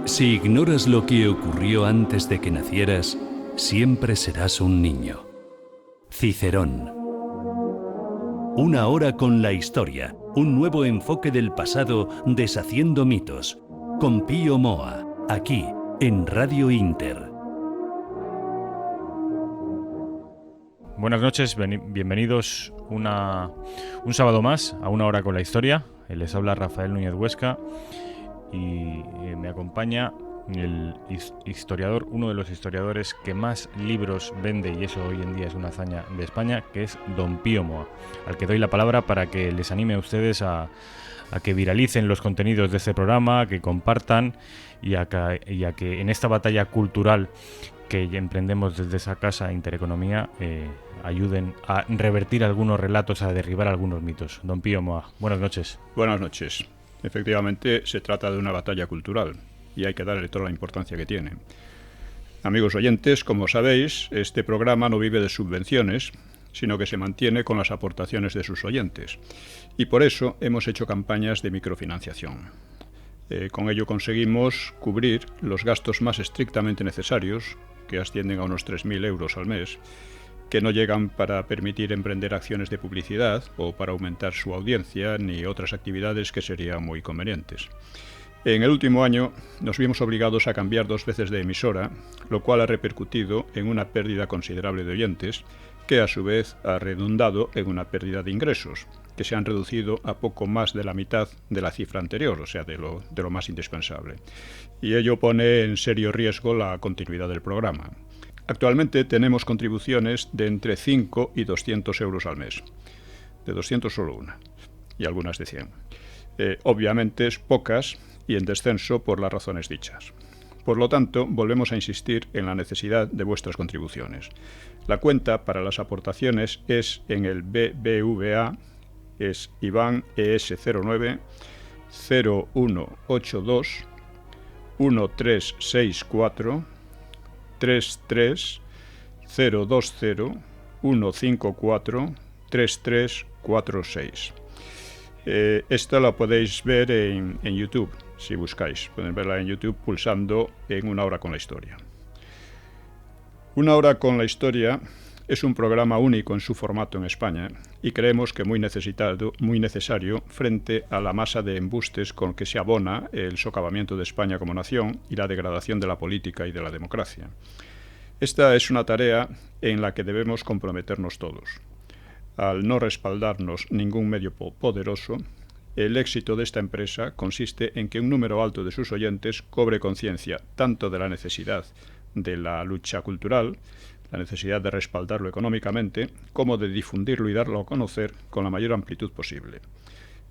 Si ignoras lo que ocurrió antes de que nacieras, siempre serás un niño. Cicerón. Una hora con la historia, un nuevo enfoque del pasado deshaciendo mitos. Con Pío Moa, aquí, en Radio Inter. Buenas noches, bienvenidos un sábado más a Una hora con la historia. Les habla Rafael Núñez Huesca y me acompaña el historiador, uno de los historiadores que más libros vende, y eso hoy en día es una hazaña de España, que es don Pío Moa, al que doy la palabra para que les anime a ustedes a que viralicen los contenidos de este programa, a que compartan y a que en esta batalla cultural que emprendemos desde esa casa Intereconomía ayuden a revertir algunos relatos, a derribar algunos mitos. Don Pío Moa, buenas noches. Buenas noches. Efectivamente, se trata de una batalla cultural y hay que darle toda la importancia que tiene. Amigos oyentes, como sabéis, este programa no vive de subvenciones, sino que se mantiene con las aportaciones de sus oyentes. Y por eso hemos hecho campañas de microfinanciación. Con ello conseguimos cubrir los gastos más estrictamente necesarios, que ascienden a unos 3.000 euros al mes, que no llegan para permitir emprender acciones de publicidad o para aumentar su audiencia ni otras actividades que serían muy convenientes. En el último año nos vimos obligados a cambiar 2 veces de emisora, lo cual ha repercutido en una pérdida considerable de oyentes, que a su vez ha redundado en una pérdida de ingresos, que se han reducido a poco más de la mitad de la cifra anterior, o sea, de lo más indispensable. Y ello pone en serio riesgo la continuidad del programa. Actualmente tenemos contribuciones de entre 5 y 200 euros al mes. De 200 solo una, y algunas de 100. Obviamente es pocas y en descenso por las razones dichas. Por lo tanto, volvemos a insistir en la necesidad de vuestras contribuciones. La cuenta para las aportaciones es en el BBVA, es IBAN ES09 0182 1364 33 020 154 3346. Esta la podéis ver en YouTube, si buscáis. Pueden verla en YouTube pulsando en Una hora con la historia. Una hora con la historia es un programa único en su formato en España y creemos que muy necesario frente a la masa de embustes con que se abona el socavamiento de España como nación y la degradación de la política y de la democracia. Esta es una tarea en la que debemos comprometernos todos. Al no respaldarnos ningún medio poderoso, el éxito de esta empresa consiste en que un número alto de sus oyentes cobre conciencia tanto de la necesidad de la lucha cultural, la necesidad de respaldarlo económicamente, como de difundirlo y darlo a conocer con la mayor amplitud posible.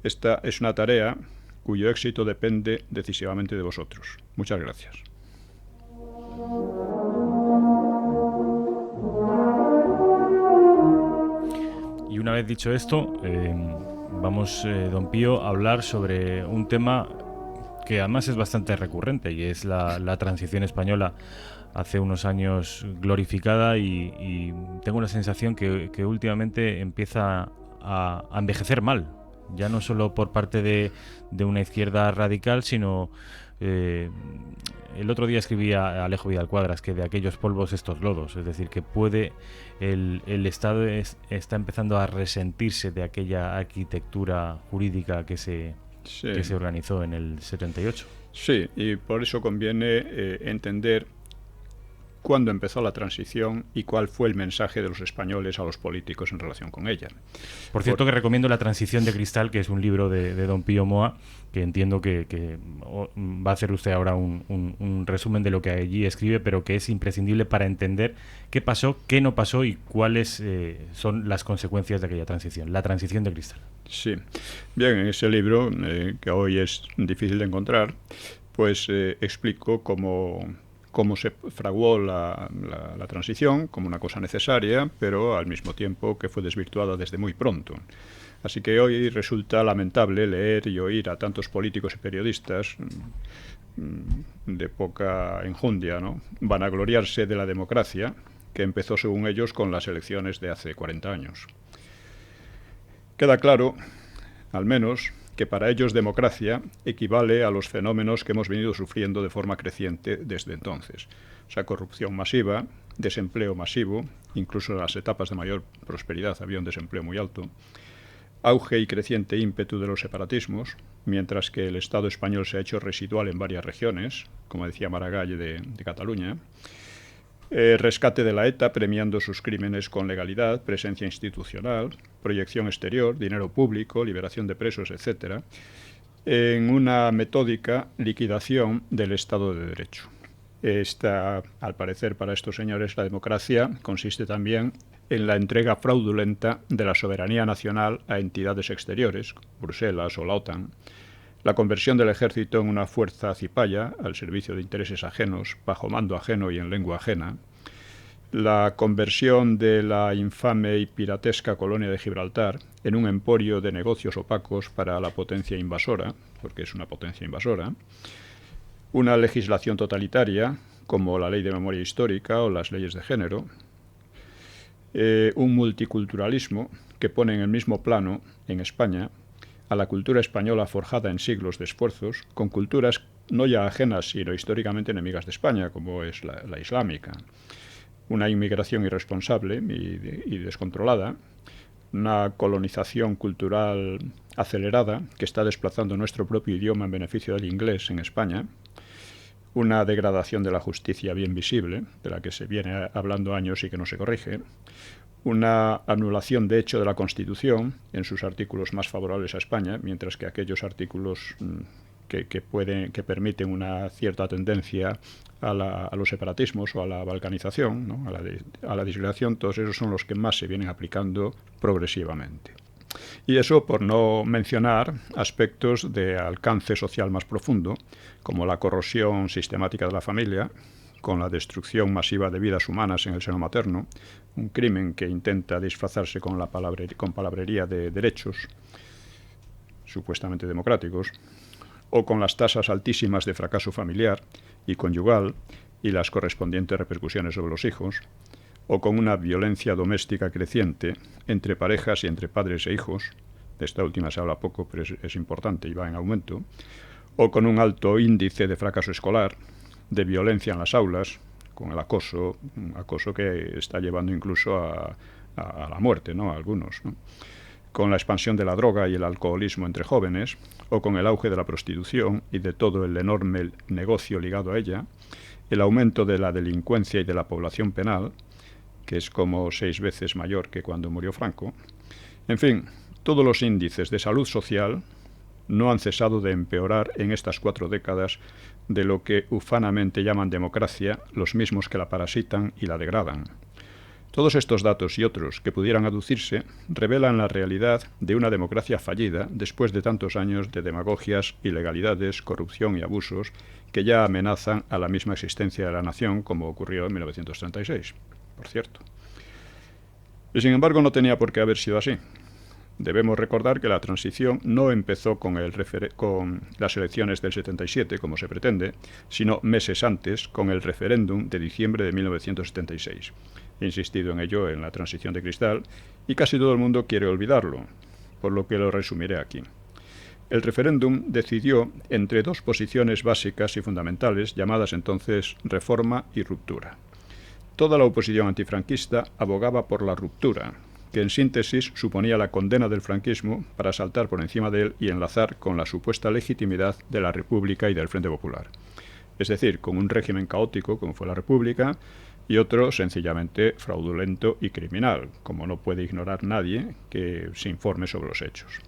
Esta es una tarea cuyo éxito depende decisivamente de vosotros. Muchas gracias. Y una vez dicho esto, vamos, don Pío, a hablar sobre un tema que además es bastante recurrente y es la transición española hace unos años glorificada y tengo la sensación que últimamente empieza a envejecer mal, ya no solo por parte de una izquierda radical, sino el otro día escribía Alejo Vidal-Quadras que de aquellos polvos estos lodos, es decir, que el Estado está empezando a resentirse de aquella arquitectura jurídica que se organizó en el 78. Sí, y por eso conviene entender cuándo empezó la transición y cuál fue el mensaje de los españoles a los políticos en relación con ella. Por cierto, que recomiendo La transición de cristal, que es un libro de don Pío Moa, que entiendo que va a hacer usted ahora un resumen de lo que allí escribe, pero que es imprescindible para entender qué pasó, qué no pasó y cuáles son las consecuencias de aquella transición. La transición de cristal. Sí. Bien, en ese libro, que hoy es difícil de encontrar, pues explico cómo se fraguó la transición como una cosa necesaria, pero al mismo tiempo que fue desvirtuada desde muy pronto. Así que hoy resulta lamentable leer y oír a tantos políticos y periodistas de poca enjundia, ¿no?, vanagloriarse de la democracia, que empezó, según ellos, con las elecciones de hace 40 años. Queda claro, al menos, que para ellos democracia equivale a los fenómenos que hemos venido sufriendo de forma creciente desde entonces. O sea, corrupción masiva, desempleo masivo, incluso en las etapas de mayor prosperidad había un desempleo muy alto, auge y creciente ímpetu de los separatismos, mientras que el Estado español se ha hecho residual en varias regiones, como decía Maragall de Cataluña, rescate de la ETA premiando sus crímenes con legalidad, presencia institucional, proyección exterior, dinero público, liberación de presos, etc., en una metódica liquidación del Estado de Derecho. Esta, al parecer para estos señores, la democracia consiste también en la entrega fraudulenta de la soberanía nacional a entidades exteriores, Bruselas o la OTAN, la conversión del ejército en una fuerza cipaya al servicio de intereses ajenos, bajo mando ajeno y en lengua ajena, la conversión de la infame y piratesca colonia de Gibraltar en un emporio de negocios opacos para la potencia invasora, porque es una potencia invasora, una legislación totalitaria, como la Ley de Memoria Histórica o las leyes de género, un multiculturalismo que pone en el mismo plano, en España, a la cultura española forjada en siglos de esfuerzos, con culturas no ya ajenas, sino históricamente enemigas de España, como es la islámica. Una inmigración irresponsable y descontrolada, una colonización cultural acelerada que está desplazando nuestro propio idioma en beneficio del inglés en España, una degradación de la justicia bien visible, de la que se viene hablando años y que no se corrige, una anulación de hecho de la Constitución en sus artículos más favorables a España, mientras que aquellos artículos que permiten una cierta tendencia a los separatismos o a la balcanización, ¿no? a la disgregación, todos esos son los que más se vienen aplicando progresivamente. Y eso por no mencionar aspectos de alcance social más profundo, como la corrosión sistemática de la familia, con la destrucción masiva de vidas humanas en el seno materno, un crimen que intenta disfrazarse con palabrería de derechos supuestamente democráticos, o con las tasas altísimas de fracaso familiar y conyugal y las correspondientes repercusiones sobre los hijos, o con una violencia doméstica creciente entre parejas y entre padres e hijos, de esta última se habla poco, pero es importante y va en aumento, o con un alto índice de fracaso escolar, de violencia en las aulas, con el acoso, un acoso que está llevando incluso a la muerte, ¿no? A algunos, ¿no? Con la expansión de la droga y el alcoholismo entre jóvenes, o con el auge de la prostitución y de todo el enorme negocio ligado a ella, el aumento de la delincuencia y de la población penal, que es como 6 veces mayor que cuando murió Franco. En fin, todos los índices de salud social no han cesado de empeorar en estas 4 décadas de lo que ufanamente llaman democracia los mismos que la parasitan y la degradan. Todos estos datos y otros que pudieran aducirse revelan la realidad de una democracia fallida después de tantos años de demagogias, ilegalidades, corrupción y abusos que ya amenazan a la misma existencia de la nación, como ocurrió en 1936, por cierto. Y sin embargo no tenía por qué haber sido así. Debemos recordar que la transición no empezó con las elecciones del 77, como se pretende, sino meses antes, con el referéndum de diciembre de 1976. He insistido en ello en la transición de cristal, y casi todo el mundo quiere olvidarlo, por lo que lo resumiré aquí. El referéndum decidió entre 2 posiciones básicas y fundamentales, llamadas entonces reforma y ruptura. Toda la oposición antifranquista abogaba por la ruptura, que en síntesis suponía la condena del franquismo para saltar por encima de él y enlazar con la supuesta legitimidad de la República y del Frente Popular. Es decir, con un régimen caótico como fue la República y otro sencillamente fraudulento y criminal, como no puede ignorar nadie que se informe sobre los hechos.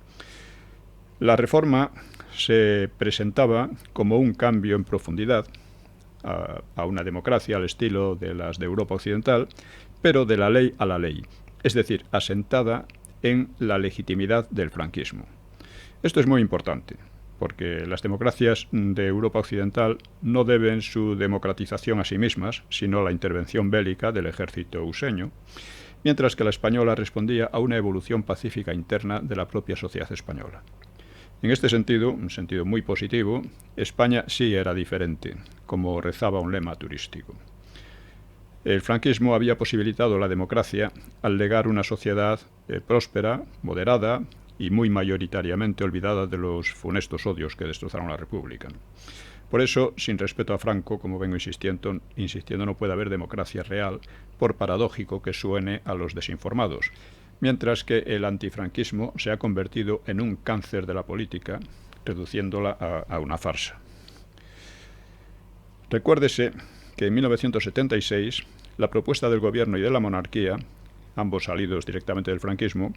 La reforma se presentaba como un cambio en profundidad a una democracia al estilo de las de Europa Occidental, pero de la ley a la ley, es decir, asentada en la legitimidad del franquismo. Esto es muy importante, porque las democracias de Europa Occidental no deben su democratización a sí mismas, sino a la intervención bélica del ejército useño, mientras que la española respondía a una evolución pacífica interna de la propia sociedad española. En este sentido, un sentido muy positivo, España sí era diferente, como rezaba un lema turístico. El franquismo había posibilitado la democracia al legar una sociedad próspera, moderada, y muy mayoritariamente olvidada de los funestos odios que destrozaron la República. Por eso, sin respeto a Franco, como vengo insistiendo, no puede haber democracia real, por paradójico que suene a los desinformados, mientras que el antifranquismo se ha convertido en un cáncer de la política, reduciéndola a una farsa. Recuérdese que en 1976 la propuesta del gobierno y de la monarquía, ambos salidos directamente del franquismo,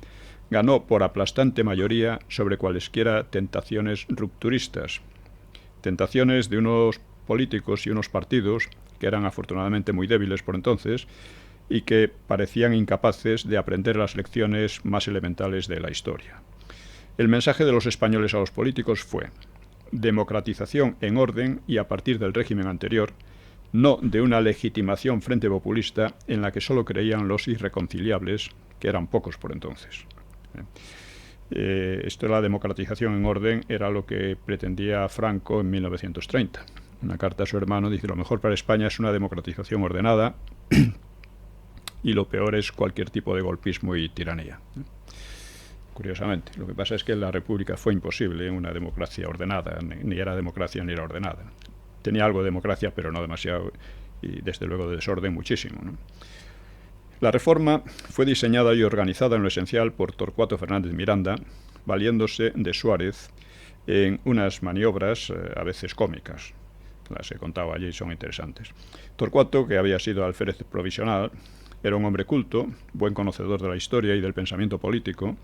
ganó por aplastante mayoría sobre cualesquiera tentaciones rupturistas, tentaciones de unos políticos y unos partidos que eran afortunadamente muy débiles por entonces y que parecían incapaces de aprender las lecciones más elementales de la historia. El mensaje de los españoles a los políticos fue: democratización en orden y a partir del régimen anterior, no de una legitimación frente populista en la que solo creían los irreconciliables, que eran pocos por entonces. Esto de la democratización en orden era lo que pretendía Franco en 1930. Una carta a su hermano dice: lo mejor para España es una democratización ordenada y lo peor es cualquier tipo de golpismo y tiranía. Curiosamente, lo que pasa es que en la República fue imposible una democracia ordenada, ni era democracia ni era ordenada. Tenía algo de democracia, pero no demasiado, y desde luego de desorden muchísimo, ¿no? La reforma fue diseñada y organizada en lo esencial por Torcuato Fernández Miranda, valiéndose de Suárez en unas maniobras a veces cómicas. Las he contado allí y son interesantes. Torcuato, que había sido alférez provisional, era un hombre culto, buen conocedor de la historia y del pensamiento político,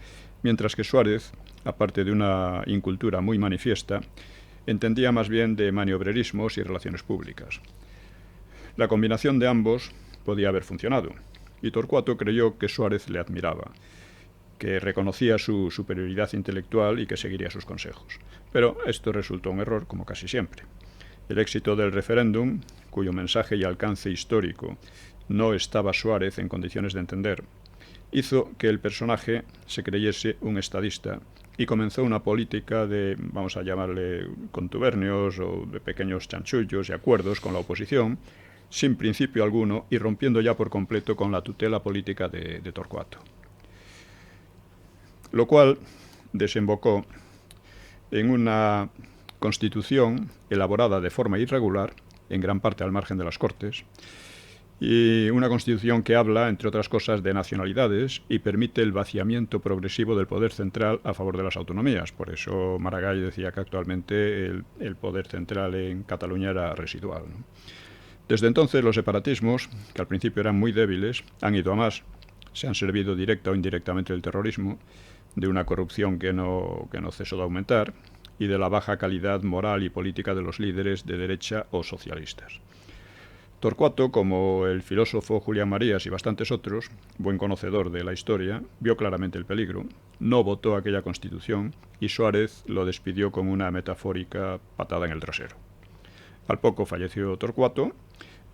mientras que Suárez, aparte de una incultura muy manifiesta, entendía más bien de maniobrerismos y relaciones públicas. La combinación de ambos podía haber funcionado, y Torcuato creyó que Suárez le admiraba, que reconocía su superioridad intelectual y que seguiría sus consejos. Pero esto resultó un error, como casi siempre. El éxito del referéndum, cuyo mensaje y alcance histórico no estaba Suárez en condiciones de entender, hizo que el personaje se creyese un estadista y comenzó una política de, vamos a llamarle, contubernios o de pequeños chanchullos y acuerdos con la oposición, sin principio alguno y rompiendo ya por completo con la tutela política de Torcuato. Lo cual desembocó en una constitución elaborada de forma irregular, en gran parte al margen de las Cortes, y una constitución que habla, entre otras cosas, de nacionalidades y permite el vaciamiento progresivo del poder central a favor de las autonomías. Por eso Maragall decía que actualmente el poder central en Cataluña era residual, ¿no? Desde entonces los separatismos, que al principio eran muy débiles, han ido a más. Se han servido directa o indirectamente del terrorismo, de una corrupción que no cesó de aumentar y de la baja calidad moral y política de los líderes de derecha o socialistas. Torcuato, como el filósofo Julián Marías y bastantes otros, buen conocedor de la historia, vio claramente el peligro, no votó aquella constitución y Suárez lo despidió con una metafórica patada en el trasero. Al poco falleció Torcuato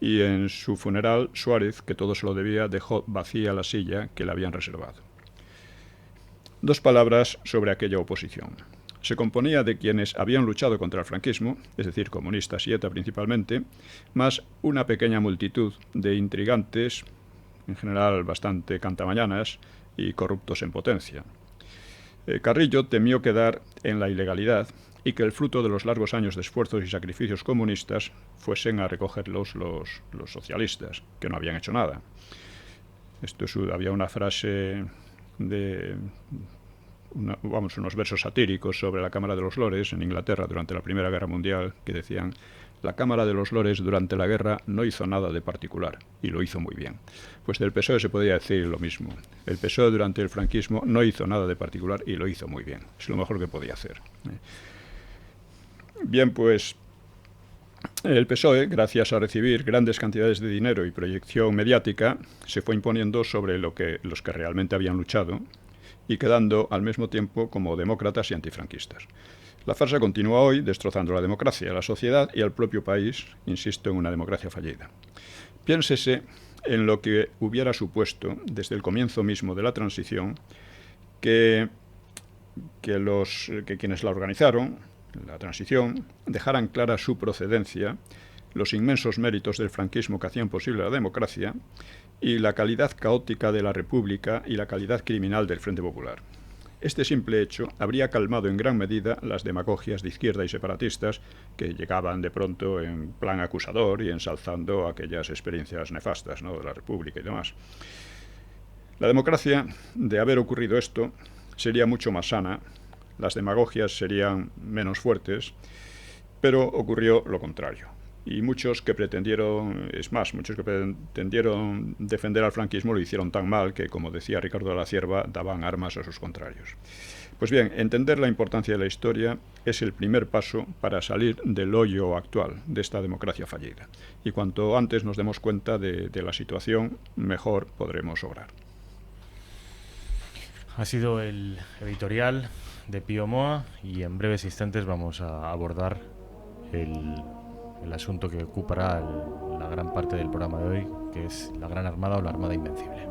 y en su funeral Suárez, que todo se lo debía, dejó vacía la silla que le habían reservado. Dos palabras sobre aquella oposición. Se componía de quienes habían luchado contra el franquismo, es decir, comunistas y ETA principalmente, más una pequeña multitud de intrigantes, en general bastante cantamañanas y corruptos en potencia. Carrillo temió quedar en la ilegalidad y que el fruto de los largos años de esfuerzos y sacrificios comunistas fuesen a recogerlos los socialistas, que no habían hecho nada. Había una frase de unos versos satíricos sobre la Cámara de los Lores en Inglaterra durante la Primera Guerra Mundial que decían: la Cámara de los Lores durante la guerra no hizo nada de particular y lo hizo muy bien. Pues del PSOE se podría decir lo mismo. El PSOE durante el franquismo no hizo nada de particular y lo hizo muy bien. Es lo mejor que podía hacer. Bien, pues el PSOE, gracias a recibir grandes cantidades de dinero y proyección mediática, se fue imponiendo sobre los que realmente habían luchado y quedando al mismo tiempo como demócratas y antifranquistas. La farsa continúa hoy destrozando la democracia, la sociedad y al propio país, insisto, en una democracia fallida. Piénsese en lo que hubiera supuesto desde el comienzo mismo de la transición que quienes la organizaron, la transición, dejaran clara su procedencia, los inmensos méritos del franquismo que hacían posible la democracia y la calidad caótica de la República y la calidad criminal del Frente Popular. Este simple hecho habría calmado en gran medida las demagogias de izquierda y separatistas que llegaban de pronto en plan acusador y ensalzando aquellas experiencias nefastas, ¿no?, de la República y demás. La democracia, de haber ocurrido esto, sería mucho más sana, las demagogias serían menos fuertes, pero ocurrió lo contrario. Y muchos que pretendieron defender al franquismo lo hicieron tan mal que, como decía Ricardo de la Cierva, daban armas a sus contrarios. Pues bien, entender la importancia de la historia es el primer paso para salir del hoyo actual de esta democracia fallida. Y cuanto antes nos demos cuenta de la situación, mejor podremos obrar. Ha sido el editorial de Pío Moa y en breves instantes vamos a abordar el asunto que ocupará la gran parte del programa de hoy, que es la Gran Armada o la Armada Invencible.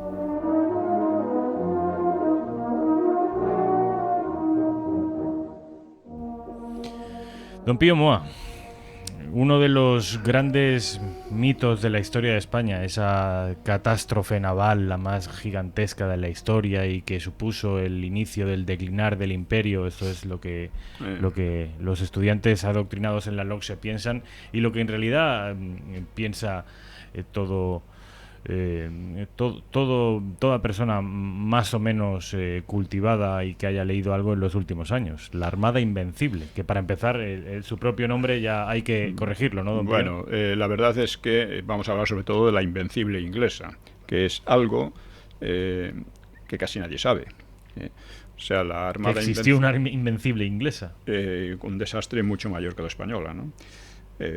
Don Pío Moa, uno de los grandes mitos de la historia de España, esa catástrofe naval, la más gigantesca de la historia y que supuso el inicio del declinar del imperio, eso es lo que los estudiantes adoctrinados en la LOCSE piensan y lo que en realidad piensa toda persona más o menos cultivada y que haya leído algo en los últimos años. La Armada Invencible, que para empezar su propio nombre ya hay que corregirlo, ¿no, don Pío? Bueno, la verdad es que vamos a hablar sobre todo de la Invencible inglesa, que es algo que casi nadie sabe. O sea, la Armada existió una Invencible inglesa. Un desastre mucho mayor que la española, ¿no?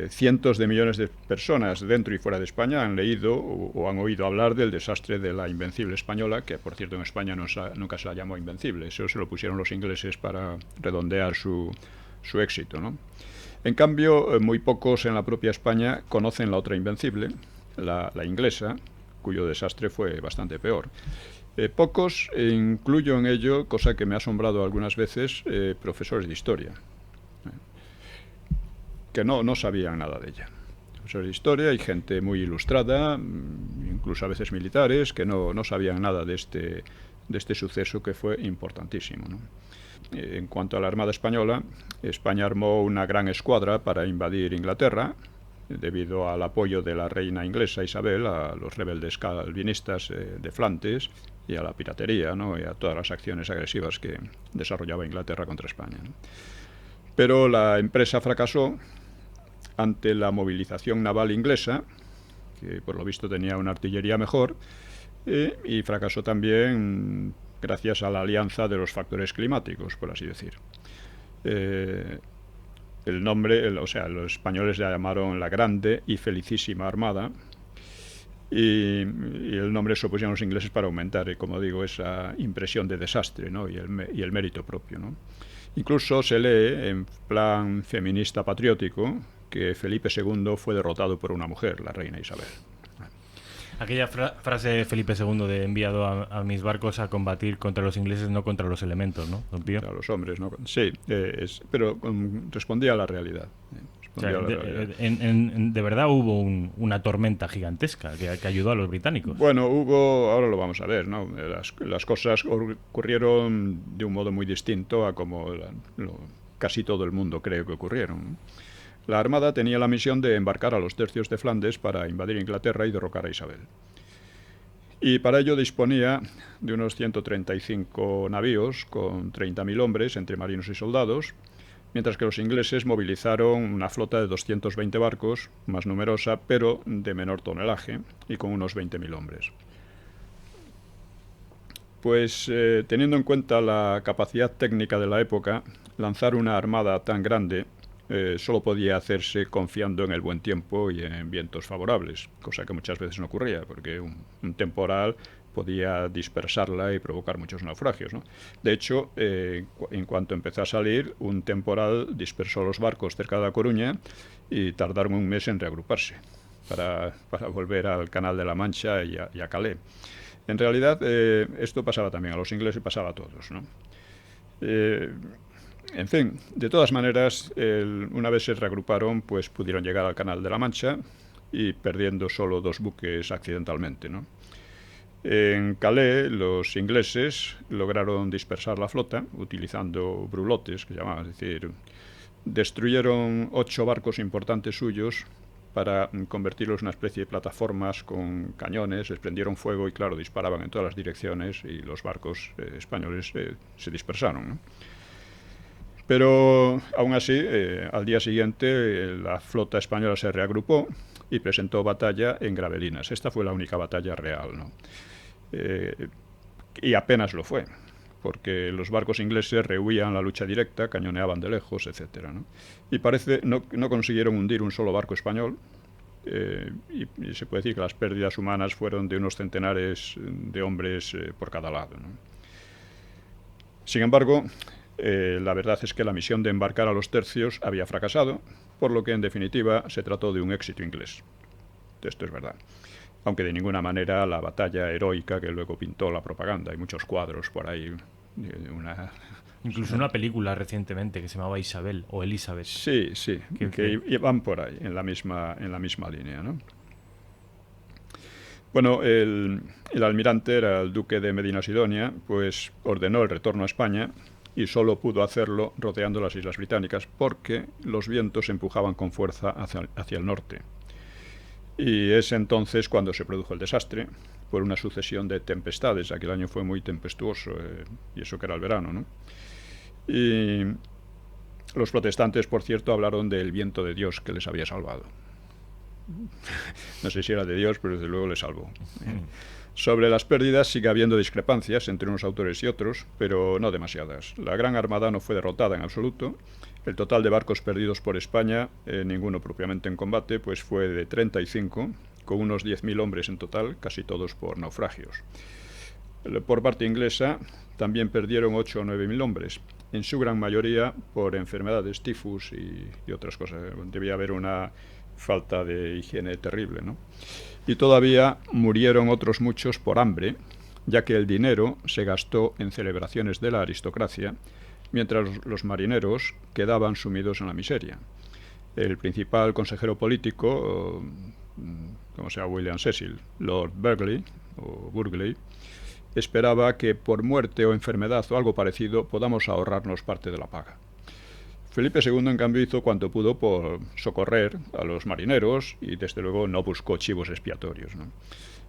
Cientos de millones de personas dentro y fuera de España han leído o han oído hablar del desastre de la Invencible española, que por cierto en España nunca se la llamó Invencible, eso se lo pusieron los ingleses para redondear su éxito, ¿no? En cambio, muy pocos en la propia España conocen la otra Invencible, la inglesa, cuyo desastre fue bastante peor. Pocos, incluyo en ello, cosa que me ha asombrado algunas veces, profesores de historia, que no sabían nada de ella. Profesores de historia y gente muy ilustrada, incluso a veces militares, que no sabían nada de este suceso que fue importantísimo, ¿no? En cuanto a la Armada Española, España armó una gran escuadra para invadir Inglaterra, debido al apoyo de la reina inglesa Isabel a los rebeldes calvinistas de Flandes y a la piratería, ¿no?, y a todas las acciones agresivas que desarrollaba Inglaterra contra España, ¿no? Pero la empresa fracasó ante la movilización naval inglesa, que por lo visto tenía una artillería mejor, y fracasó también gracias a la alianza de los factores climáticos, por así decir. El nombre, los españoles la llamaron la Grande y Felicísima Armada, y el nombre se lo pusieron los ingleses para aumentar, como digo, esa impresión de desastre, ¿no?, y el mérito propio, ¿no? Incluso se lee, en plan feminista patriótico, que Felipe II fue derrotado por una mujer, la reina Isabel. Aquella frase de Felipe II de enviado a mis barcos a combatir contra los ingleses, no contra los elementos, ¿no, don Pío? Contra los hombres, ¿no? Sí, pero respondía a la realidad. O sea, de verdad hubo una tormenta gigantesca que ayudó a los británicos. Bueno, ahora lo vamos a ver, ¿no? Las cosas ocurrieron de un modo muy distinto a como casi todo el mundo cree que ocurrieron. La Armada tenía la misión de embarcar a los tercios de Flandes para invadir Inglaterra y derrocar a Isabel. Y para ello disponía de unos 135 navíos con 30.000 hombres, entre marinos y soldados, mientras que los ingleses movilizaron una flota de 220 barcos, más numerosa, pero de menor tonelaje, y con unos 20.000 hombres. Pues teniendo en cuenta la capacidad técnica de la época, lanzar una armada tan grande solo podía hacerse confiando en el buen tiempo y en vientos favorables, cosa que muchas veces no ocurría, porque un temporal podía dispersarla y provocar muchos naufragios, ¿no? De hecho, en cuanto empezó a salir, un temporal dispersó los barcos cerca de La Coruña y tardaron un mes en reagruparse para volver al Canal de la Mancha y a Calais. En realidad, esto pasaba también a los ingleses y pasaba a todos, ¿no? En fin, de todas maneras, una vez se reagruparon, pues pudieron llegar al Canal de la Mancha y perdiendo solo 2 buques accidentalmente, ¿no? En Calais, los ingleses lograron dispersar la flota utilizando brulotes, que se llamaban, es decir, destruyeron 8 barcos importantes suyos para convertirlos en una especie de plataformas con cañones, les prendieron fuego y, claro, disparaban en todas las direcciones y los barcos españoles se dispersaron, ¿no? Pero, aún así, al día siguiente la flota española se reagrupó y presentó batalla en Gravelinas. Esta fue la única batalla real, ¿no? Y apenas lo fue, porque los barcos ingleses rehuían la lucha directa, cañoneaban de lejos, etcétera, ¿no? Y parece no consiguieron hundir un solo barco español, y se puede decir que las pérdidas humanas fueron de unos centenares de hombres por cada lado, ¿no? Sin embargo, la verdad es que la misión de embarcar a los tercios había fracasado, por lo que en definitiva se trató de un éxito inglés. Esto es verdad. Aunque de ninguna manera la batalla heroica que luego pintó la propaganda. Hay muchos cuadros por ahí. Incluso una película recientemente que se llamaba Isabel o Elizabeth. Sí, que van por ahí, en la misma línea, ¿no? Bueno, el almirante era el duque de Medina Sidonia, pues ordenó el retorno a España y solo pudo hacerlo rodeando las Islas Británicas porque los vientos empujaban con fuerza hacia el norte. Y es entonces cuando se produjo el desastre, por una sucesión de tempestades. Aquel año fue muy tempestuoso, y eso que era el verano, ¿no? Y los protestantes, por cierto, hablaron del viento de Dios que les había salvado. No sé si era de Dios, pero desde luego les salvó. Sobre las pérdidas sigue habiendo discrepancias entre unos autores y otros, pero no demasiadas. La Gran Armada no fue derrotada en absoluto. El total de barcos perdidos por España, ninguno propiamente en combate, pues fue de 35, con unos 10.000 hombres en total, casi todos por naufragios. Por parte inglesa, también perdieron 8 o 9.000 hombres, en su gran mayoría por enfermedades, tifus y otras cosas. Debía haber una falta de higiene terrible, ¿no? Y todavía murieron otros muchos por hambre, ya que el dinero se gastó en celebraciones de la aristocracia, mientras los marineros quedaban sumidos en la miseria. El principal consejero político, como sea William Cecil, Lord Burghley, esperaba que por muerte o enfermedad o algo parecido podamos ahorrarnos parte de la paga. Felipe II, en cambio, hizo cuanto pudo por socorrer a los marineros y, desde luego, no buscó chivos expiatorios, ¿no?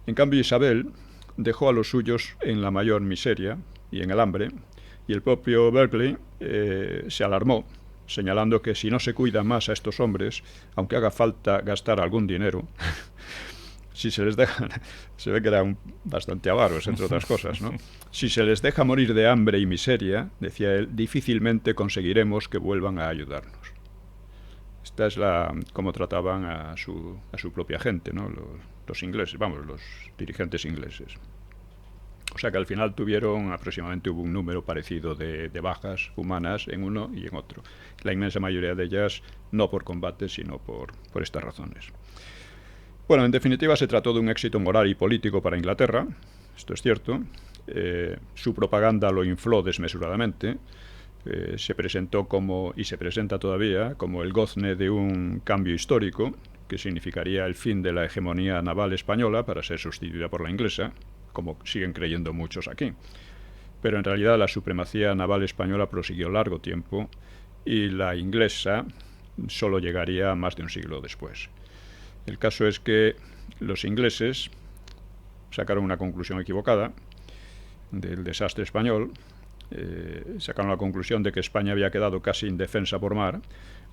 En cambio, Isabel dejó a los suyos en la mayor miseria y en el hambre, y el propio Burghley se alarmó, señalando que si no se cuida más a estos hombres, aunque haga falta gastar algún dinero, si se les deja, se ve que eran bastante avaros, entre otras cosas, ¿no? Si se les deja morir de hambre y miseria, decía él, difícilmente conseguiremos que vuelvan a ayudarnos. Esta es cómo trataban a su propia gente, ¿no? Los ingleses, los dirigentes ingleses. O sea que al final hubo un número parecido de bajas humanas en uno y en otro. La inmensa mayoría de ellas no por combate, sino por estas razones. Bueno, en definitiva se trató de un éxito moral y político para Inglaterra, esto es cierto. Su propaganda lo infló desmesuradamente. Se presentó y se presenta todavía como el gozne de un cambio histórico que significaría el fin de la hegemonía naval española para ser sustituida por la inglesa, como siguen creyendo muchos aquí. Pero en realidad la supremacía naval española prosiguió largo tiempo y la inglesa solo llegaría más de un siglo después. El caso es que los ingleses sacaron una conclusión equivocada del desastre español, sacaron la conclusión de que España había quedado casi indefensa por mar,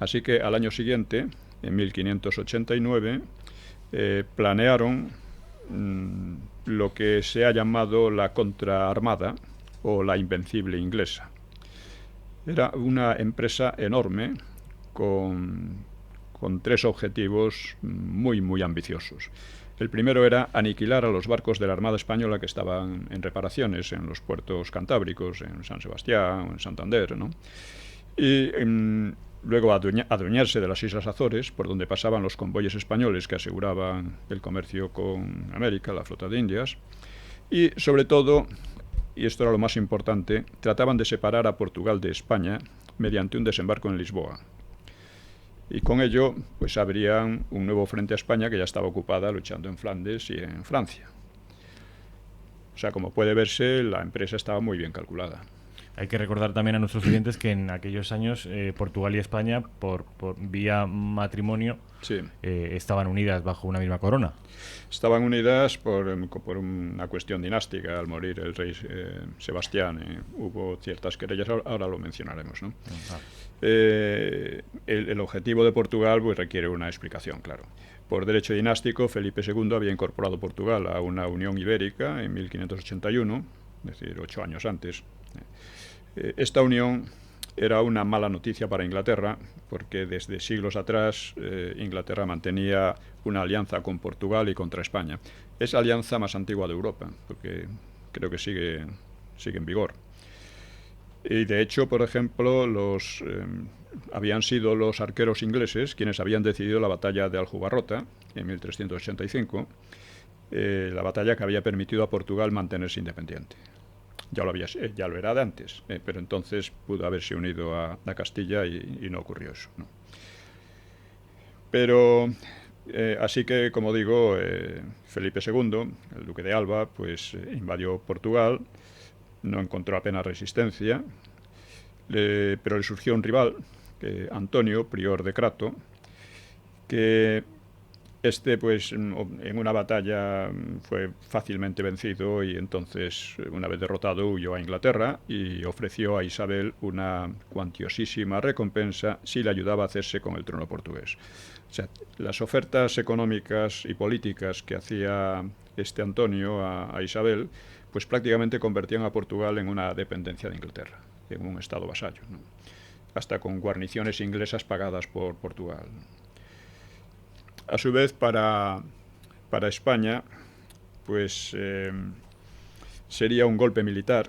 así que al año siguiente, en 1589, planearon lo que se ha llamado la contraarmada o la invencible inglesa. Era una empresa enorme con 3 objetivos muy, muy ambiciosos. El primero era aniquilar a los barcos de la Armada Española que estaban en reparaciones en los puertos cantábricos, en San Sebastián o en Santander, ¿no? Y luego adueñarse de las Islas Azores, por donde pasaban los convoyes españoles que aseguraban el comercio con América, la flota de Indias. Y sobre todo, y esto era lo más importante, trataban de separar a Portugal de España mediante un desembarco en Lisboa. Y con ello, pues abrían un nuevo frente a España que ya estaba ocupada luchando en Flandes y en Francia. O sea, como puede verse, la empresa estaba muy bien calculada. Hay que recordar también a nuestros oyentes que en aquellos años Portugal y España, por vía matrimonio, Sí. Estaban unidas bajo una misma corona. Estaban unidas por una cuestión dinástica. Al morir el rey Sebastián, hubo ciertas querellas, ahora lo mencionaremos, ¿no? El objetivo de Portugal pues, requiere una explicación, claro. Por derecho dinástico, Felipe II había incorporado Portugal a una unión ibérica en 1581, es decir, 8 años antes. Esta unión era una mala noticia para Inglaterra, porque desde siglos atrás Inglaterra mantenía una alianza con Portugal y contra España. Es la alianza más antigua de Europa, porque creo que sigue en vigor. Y de hecho, por ejemplo, habían sido los arqueros ingleses quienes habían decidido la batalla de Aljubarrota en 1385, la batalla que había permitido a Portugal mantenerse independiente. Ya lo era de antes, pero entonces pudo haberse unido a Castilla y no ocurrió eso, ¿no? Pero así que, como digo, Felipe II, el duque de Alba, pues invadió Portugal, no encontró apenas resistencia, pero le surgió un rival, Antonio, prior de Crato, que pues en una batalla fue fácilmente vencido y entonces, una vez derrotado, huyó a Inglaterra y ofreció a Isabel una cuantiosísima recompensa si le ayudaba a hacerse con el trono portugués. O sea, las ofertas económicas y políticas que hacía Antonio a Isabel, pues prácticamente convertían a Portugal en una dependencia de Inglaterra, en un estado vasallo, ¿no? Hasta con guarniciones inglesas pagadas por Portugal. A su vez, para España, pues sería un golpe militar,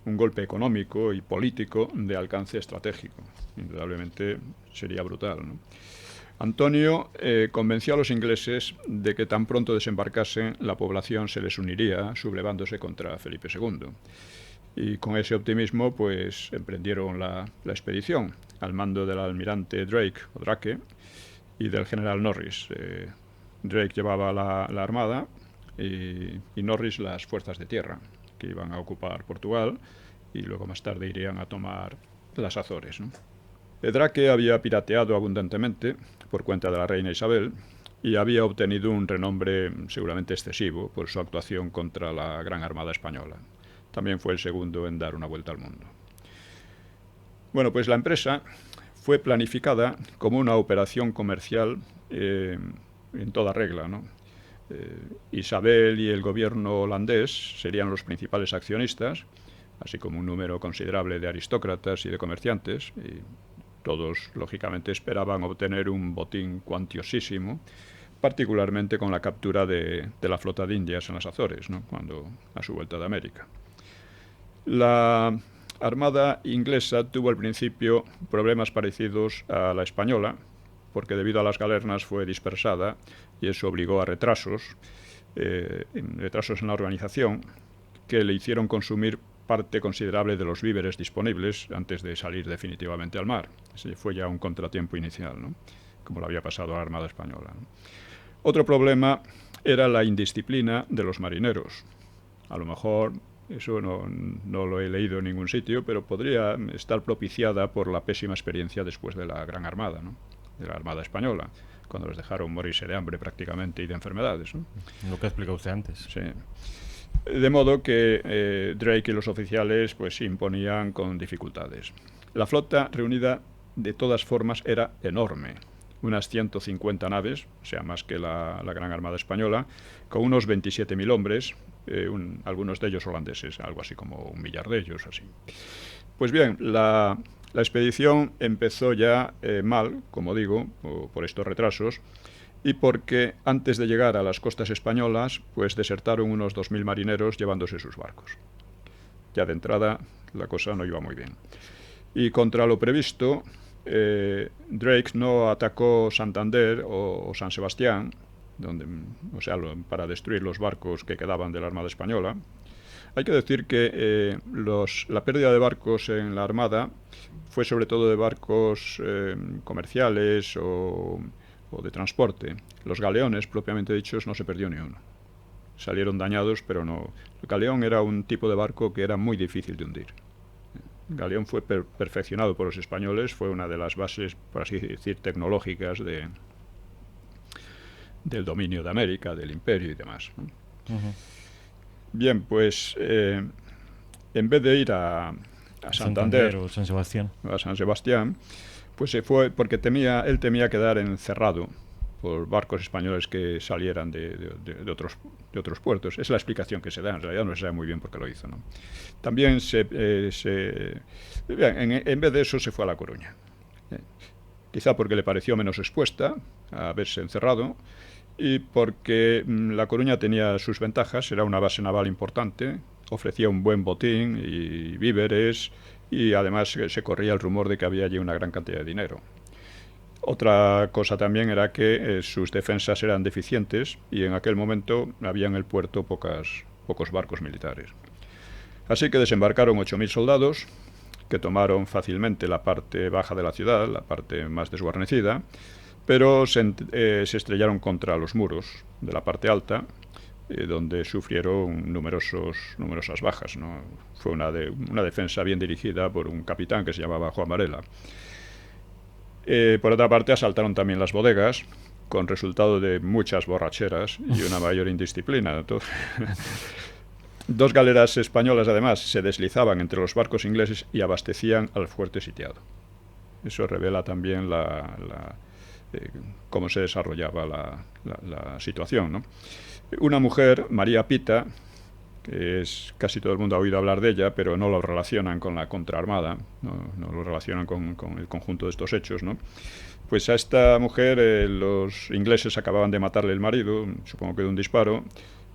un golpe económico y político de alcance estratégico. Indudablemente sería brutal, ¿no? Antonio convenció a los ingleses de que tan pronto desembarcasen, la población se les uniría, sublevándose contra Felipe II. Y con ese optimismo, pues emprendieron la expedición, al mando del almirante Drake, y del general Norris. Drake llevaba la armada y Norris las fuerzas de tierra, que iban a ocupar Portugal y luego más tarde irían a tomar las Azores, ¿no? Drake había pirateado abundantemente por cuenta de la reina Isabel y había obtenido un renombre seguramente excesivo por su actuación contra la Gran Armada Española. También fue el segundo en dar una vuelta al mundo. Bueno, pues la empresa fue planificada como una operación comercial en toda regla, ¿no? Isabel y el gobierno holandés serían los principales accionistas, así como un número considerable de aristócratas y de comerciantes, y todos, lógicamente, esperaban obtener un botín cuantiosísimo, particularmente con la captura de la flota de Indias en las Azores, ¿no? Cuando a su vuelta de América. La Armada inglesa tuvo al principio problemas parecidos a la española, porque debido a las galernas fue dispersada y eso obligó a retrasos en la organización que le hicieron consumir parte considerable de los víveres disponibles antes de salir definitivamente al mar. Ese fue ya un contratiempo inicial, ¿no? Como lo había pasado a la Armada española, ¿no? Otro problema era la indisciplina de los marineros. A lo mejor eso no lo he leído en ningún sitio, pero podría estar propiciada por la pésima experiencia después de la Gran Armada, ¿no? De la Armada española, cuando les dejaron morirse de hambre prácticamente y de enfermedades, ¿no? Lo que ha explicado usted antes. Sí. De modo que Drake y los oficiales pues se imponían con dificultades. La flota reunida de todas formas era enorme, unas 150 naves, o sea, más que la Gran Armada Española, con unos 27.000 hombres, algunos de ellos holandeses, algo así como 1 millar de ellos, así. Pues bien, la expedición empezó ya mal, como digo, por estos retrasos, y porque antes de llegar a las costas españolas, pues desertaron unos 2.000 marineros llevándose sus barcos. Ya de entrada la cosa no iba muy bien. Y contra lo previsto, Drake no atacó Santander o San Sebastián, para destruir los barcos que quedaban de la Armada Española. Hay que decir que la pérdida de barcos en la Armada fue sobre todo de barcos comerciales o de transporte. Los galeones, propiamente dichos, no se perdió ni uno. salieron dañados, pero no. El galeón era un tipo de barco que era muy difícil de hundir. El galeón fue perfeccionado por los españoles, fue una de las bases, por así decir, tecnológicas del dominio de América, del imperio y demás, ¿no? Bien, pues en vez de ir a Santander o San Sebastián, a San Sebastián, pues se fue porque él temía quedar encerrado por barcos españoles que salieran de otros puertos. Es la explicación que se da, en realidad no se sabe muy bien por qué lo hizo, ¿no? También en vez de eso se fue a La Coruña. Quizá porque le pareció menos expuesta a verse encerrado y porque La Coruña tenía sus ventajas, era una base naval importante, ofrecía un buen botín y víveres, y además se corría el rumor de que había allí una gran cantidad de dinero. Otra cosa también era que sus defensas eran deficientes y en aquel momento había en el puerto pocos barcos militares. Así que desembarcaron 8.000 soldados que tomaron fácilmente la parte baja de la ciudad, la parte más desguarnecida, pero se estrellaron contra los muros de la parte alta, donde sufrieron numerosas bajas, ¿no? Fue una defensa bien dirigida por un capitán que se llamaba Juan Varela. Por otra parte, asaltaron también las bodegas, con resultado de muchas borracheras y una mayor indisciplina. Dos galeras españolas, además, se deslizaban entre los barcos ingleses y abastecían al fuerte sitiado. Eso revela también cómo se desarrollaba la situación, ¿no? Una mujer, María Pita, que casi todo el mundo ha oído hablar de ella, pero no lo relacionan con la contraarmada, no lo relacionan con el conjunto de estos hechos, ¿no? Pues a esta mujer los ingleses acababan de matarle el marido, supongo que de un disparo,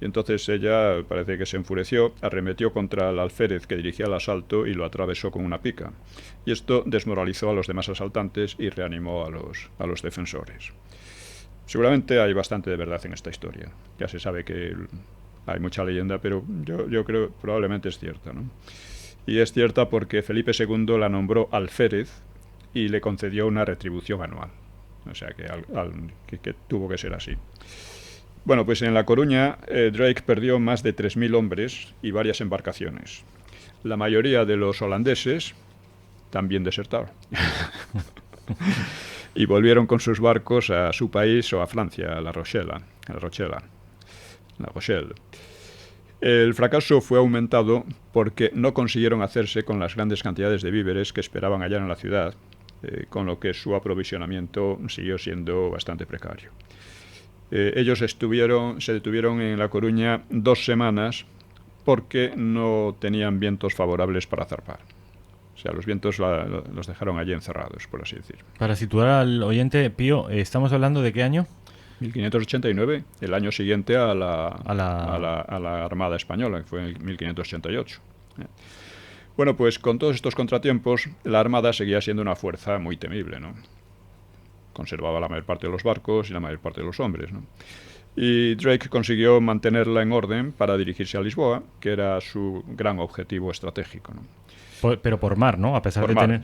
y entonces ella parece que se enfureció, arremetió contra el alférez que dirigía el asalto y lo atravesó con una pica. Y esto desmoralizó a los demás asaltantes y reanimó a los defensores. Seguramente hay bastante de verdad en esta historia. Ya se sabe que hay mucha leyenda, pero yo creo que probablemente es cierta, ¿no? Y es cierta porque Felipe II la nombró alférez y le concedió una retribución anual. O sea que tuvo que ser así. Bueno, pues en La Coruña Drake perdió más de 3.000 hombres y varias embarcaciones. La mayoría de los holandeses también desertaron. Y volvieron con sus barcos a su país o a Francia, a La Rochelle. El fracaso fue aumentado porque no consiguieron hacerse con las grandes cantidades de víveres que esperaban hallar en la ciudad, con lo que su aprovisionamiento siguió siendo bastante precario. Ellos se detuvieron en La Coruña 2 semanas porque no tenían vientos favorables para zarpar. O sea, los vientos los dejaron allí encerrados, por así decir. Para situar al oyente, Pío, ¿estamos hablando de qué año? 1589, el año siguiente a la Armada Española, que fue en 1588. Bueno, pues con todos estos contratiempos, la Armada seguía siendo una fuerza muy temible, ¿no? Conservaba la mayor parte de los barcos y la mayor parte de los hombres, ¿no? Y Drake consiguió mantenerla en orden para dirigirse a Lisboa, que era su gran objetivo estratégico, ¿no? Pero por mar, ¿no?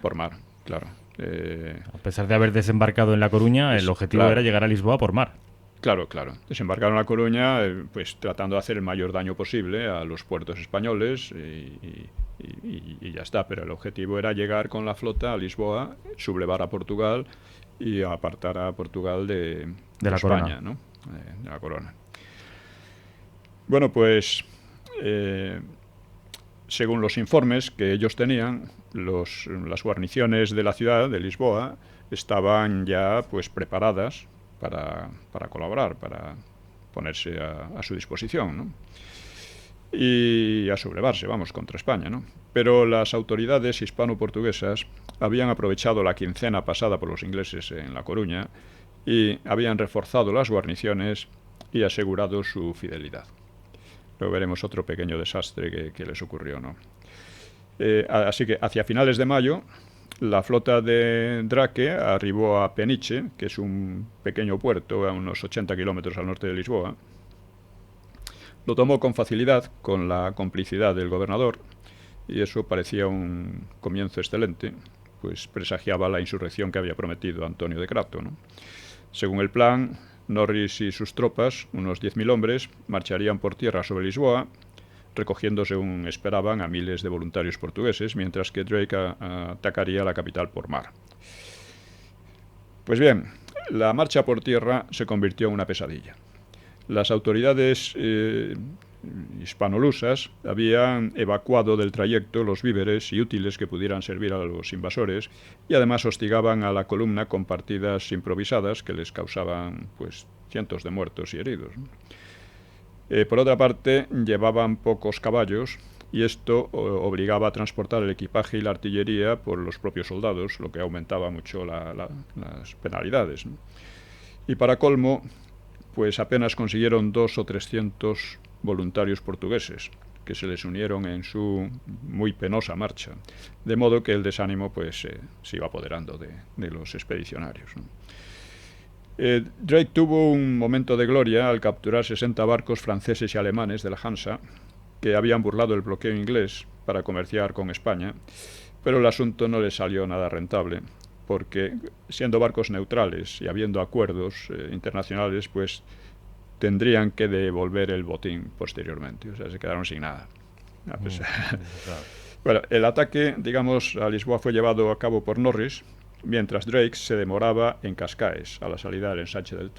Por mar, claro. A pesar de haber desembarcado en La Coruña, el objetivo era llegar a Lisboa por mar. Claro. Desembarcaron en La Coruña, pues tratando de hacer el mayor daño posible a los puertos españoles y ya está. Pero el objetivo era llegar con la flota a Lisboa, sublevar a Portugal y apartar a Portugal de la España, corona, ¿no? De la corona. Bueno, pues según los informes que ellos tenían, las guarniciones de la ciudad de Lisboa estaban ya pues preparadas para colaborar, para ponerse a su disposición, ¿no? Y a sublevarse, contra España, ¿no? Pero las autoridades hispano-portuguesas habían aprovechado la quincena pasada por los ingleses en La Coruña y habían reforzado las guarniciones y asegurado su fidelidad. Luego veremos otro pequeño desastre que les ocurrió, ¿no? Así que hacia finales de mayo, la flota de Drake arribó a Peniche, que es un pequeño puerto a unos 80 kilómetros al norte de Lisboa. Lo tomó con facilidad, con la complicidad del gobernador, y eso parecía un comienzo excelente, pues presagiaba la insurrección que había prometido Antonio de Crato, ¿no? Según el plan, Norris y sus tropas, unos 10.000 hombres, marcharían por tierra sobre Lisboa, recogiendo, según esperaban, a miles de voluntarios portugueses, mientras que Drake atacaría la capital por mar. Pues bien, la marcha por tierra se convirtió en una pesadilla. Las autoridades hispanolusas habían evacuado del trayecto los víveres y útiles que pudieran servir a los invasores y además hostigaban a la columna con partidas improvisadas que les causaban pues cientos de muertos y heridos. Por otra parte, llevaban pocos caballos y esto obligaba a transportar el equipaje y la artillería por los propios soldados, lo que aumentaba mucho las penalidades. Y para colmo, pues apenas consiguieron 200 o 300 voluntarios portugueses que se les unieron en su muy penosa marcha, de modo que el desánimo pues se iba apoderando de los expedicionarios. Drake tuvo un momento de gloria al capturar 60 barcos franceses y alemanes de la Hansa que habían burlado el bloqueo inglés para comerciar con España, pero el asunto no le salió nada rentable, porque siendo barcos neutrales y habiendo acuerdos internacionales, pues tendrían que devolver el botín posteriormente, o sea, se quedaron sin nada. Bueno, el ataque, digamos, a Lisboa fue llevado a cabo por Norris, mientras Drake se demoraba en Cascaes, a la salida del ensanche del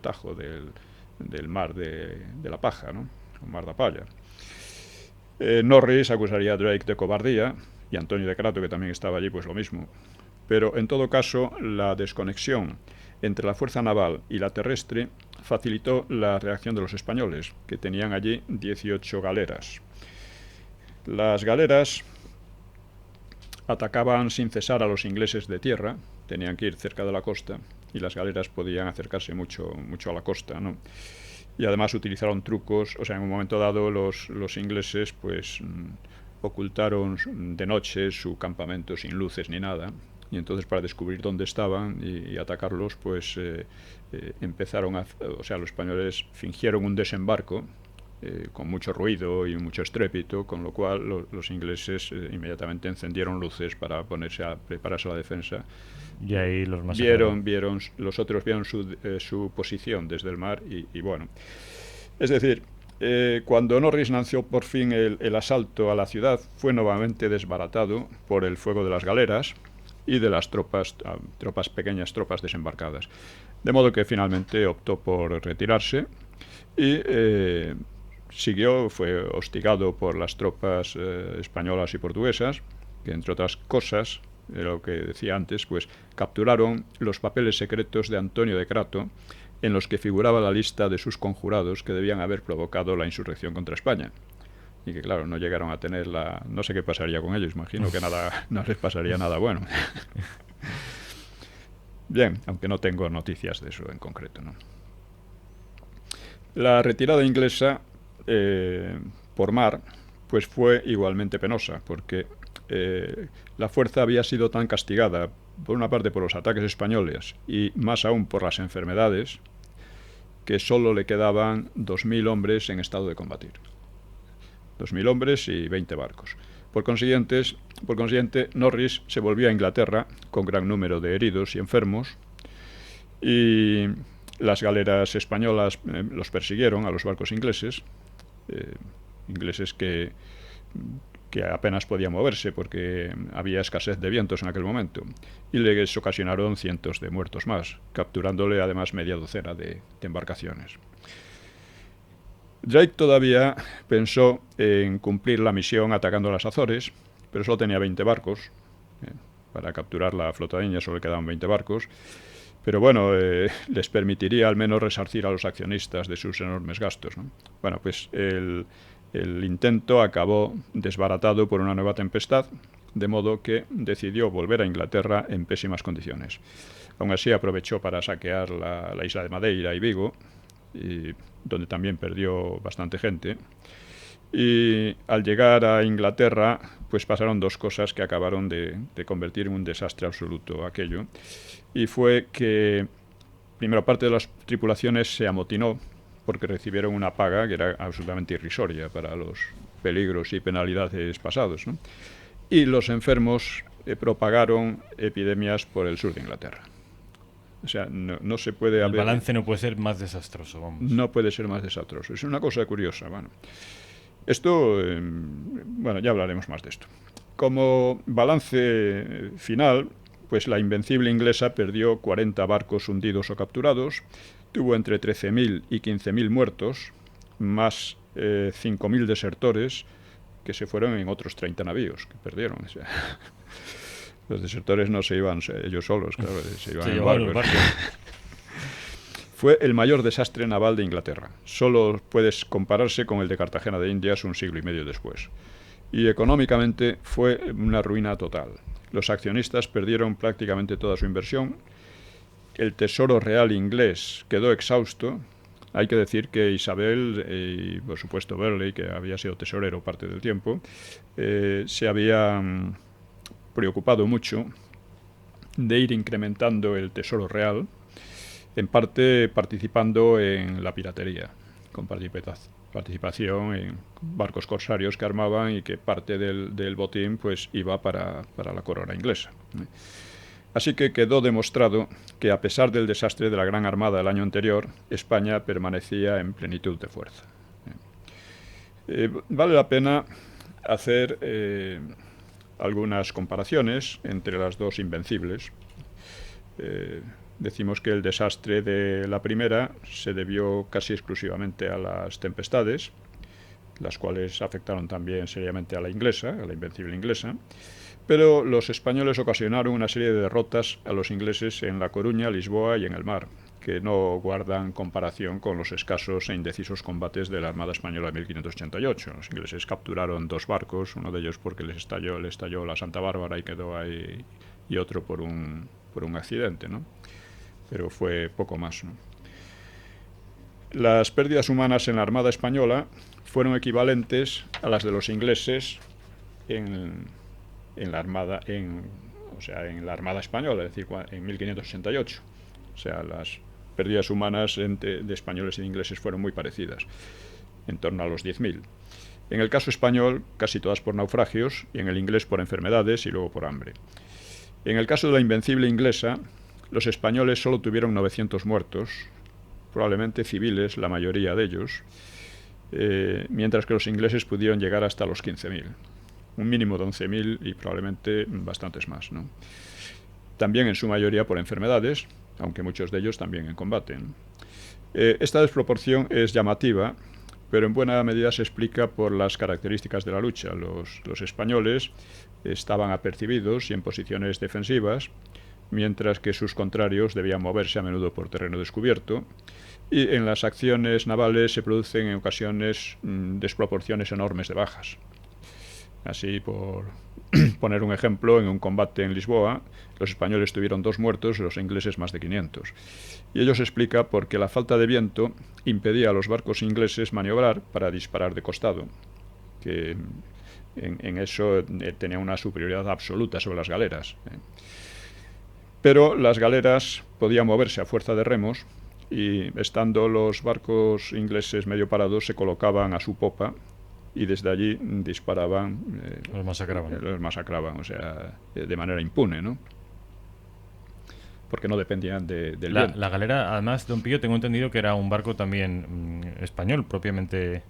Tajo, del mar de la Paja, ¿no? El mar da Palla. Norris acusaría a Drake de cobardía, y Antonio de Crato, que también estaba allí, pues lo mismo. Pero en todo caso, la desconexión entre la fuerza naval y la terrestre facilitó la reacción de los españoles, que tenían allí 18 galeras. Las galeras atacaban sin cesar a los ingleses de tierra, tenían que ir cerca de la costa, y las galeras podían acercarse mucho a la costa, ¿no? Y además utilizaron trucos, o sea, en un momento dado los ingleses pues ocultaron de noche su campamento sin luces ni nada, y entonces para descubrir dónde estaban y atacarlos, pues empezaron o sea, los españoles fingieron un desembarco con mucho ruido y mucho estrépito, con lo cual los ingleses inmediatamente encendieron luces para prepararse a la defensa. Y ahí los masacraron. Los otros vieron su posición desde el mar y bueno. Es decir, cuando Norris lanzó por fin el asalto a la ciudad, fue nuevamente desbaratado por el fuego de las galeras y de las pequeñas tropas desembarcadas. De modo que finalmente optó por retirarse y fue hostigado por las tropas españolas y portuguesas, que entre otras cosas, lo que decía antes, pues capturaron los papeles secretos de Antonio de Crato, en los que figuraba la lista de sus conjurados que debían haber provocado la insurrección contra España. Y que claro, no llegaron a tener no sé qué pasaría con ellos, imagino que no les pasaría nada bueno. Bien, aunque no tengo noticias de eso en concreto, ¿no? La retirada inglesa por mar pues fue igualmente penosa, porque la fuerza había sido tan castigada, por una parte por los ataques españoles y más aún por las enfermedades, que solo le quedaban 2.000 hombres en estado de combatir. 2.000 hombres y 20 barcos. Por consiguiente, Norris se volvió a Inglaterra con gran número de heridos y enfermos, y las galeras españolas los persiguieron a los barcos ingleses, que apenas podían moverse porque había escasez de vientos en aquel momento, y les ocasionaron cientos de muertos más, capturándole además media docena de embarcaciones. Drake todavía pensó en cumplir la misión atacando las Azores, pero solo tenía 20 barcos. Para capturar la flota de India solo le quedaban 20 barcos, pero bueno, les permitiría al menos resarcir a los accionistas de sus enormes gastos, ¿no? Bueno, pues el intento acabó desbaratado por una nueva tempestad, de modo que decidió volver a Inglaterra en pésimas condiciones. Aún así aprovechó para saquear la isla de Madeira y Vigo, donde también perdió bastante gente. Y al llegar a Inglaterra, pues pasaron dos cosas que acabaron de convertir en un desastre absoluto aquello. Y fue que, primero, parte de las tripulaciones se amotinó porque recibieron una paga que era absolutamente irrisoria para los peligros y penalidades pasados, ¿no? Y los enfermos propagaron epidemias por el sur de Inglaterra. O sea, no se puede El haber... balance no puede ser más desastroso, vamos. No puede ser más desastroso. Es una cosa curiosa. Bueno, esto, bueno, ya hablaremos más de esto. Como balance final, pues la Invencible inglesa perdió 40 barcos hundidos o capturados, tuvo entre 13.000 y 15.000 muertos, más 5.000 desertores, que se fueron en otros 30 navíos que perdieron. O sea, los desertores no se iban ellos solos, claro, se iban en barcos. Fue el mayor desastre naval de Inglaterra. Solo puede compararse con el de Cartagena de Indias un siglo y medio después. Y económicamente fue una ruina total. Los accionistas perdieron prácticamente toda su inversión. El tesoro real inglés quedó exhausto. Hay que decir que Isabel y, por supuesto, Burley, que había sido tesorero parte del tiempo, se había preocupado mucho de ir incrementando el tesoro real, en parte participando en la piratería, con participación en barcos corsarios que armaban y que parte del botín pues iba para la corona inglesa. Así que quedó demostrado que, a pesar del desastre de la Gran Armada del año anterior, España permanecía en plenitud de fuerza. Vale la pena hacer algunas comparaciones entre las dos Invencibles. Decimos que el desastre de la primera se debió casi exclusivamente a las tempestades, las cuales afectaron también seriamente a la inglesa, a la Invencible inglesa, pero los españoles ocasionaron una serie de derrotas a los ingleses en La Coruña, Lisboa y en el mar, que no guardan comparación con los escasos e indecisos combates de la Armada Española de 1588. Los ingleses capturaron 2 barcos, uno de ellos porque le estalló la Santa Bárbara y quedó ahí, y otro por un accidente, ¿no? Pero fue poco más, ¿no? Las pérdidas humanas en la Armada Española fueron equivalentes a las de los ingleses en la Armada Española, es decir, en 1588. O sea, las pérdidas humanas de españoles y de ingleses fueron muy parecidas, en torno a los 10.000. En el caso español, casi todas por naufragios, y en el inglés por enfermedades y luego por hambre. En el caso de la Invencible inglesa, los españoles solo tuvieron 900 muertos, probablemente civiles, la mayoría de ellos, mientras que los ingleses pudieron llegar hasta los 15.000. Un mínimo de 11.000 y probablemente bastantes más, ¿no? También en su mayoría por enfermedades, aunque muchos de ellos también en combate, ¿no? Esta desproporción es llamativa, pero en buena medida se explica por las características de la lucha. Los españoles estaban apercibidos y en posiciones defensivas, mientras que sus contrarios debían moverse a menudo por terreno descubierto, y en las acciones navales se producen en ocasiones desproporciones enormes de bajas. Así, por poner un ejemplo, en un combate en Lisboa, los españoles tuvieron 2 muertos y los ingleses más de 500. Y ello se explica porque la falta de viento impedía a los barcos ingleses maniobrar para disparar de costado, que en eso tenía una superioridad absoluta sobre las galeras. Pero las galeras podían moverse a fuerza de remos y, estando los barcos ingleses medio parados, se colocaban a su popa y desde allí disparaban. Los masacraban, o sea, de manera impune, ¿no? Porque no dependían del viento. La galera, además, don Pío, tengo entendido que era un barco también español, propiamente.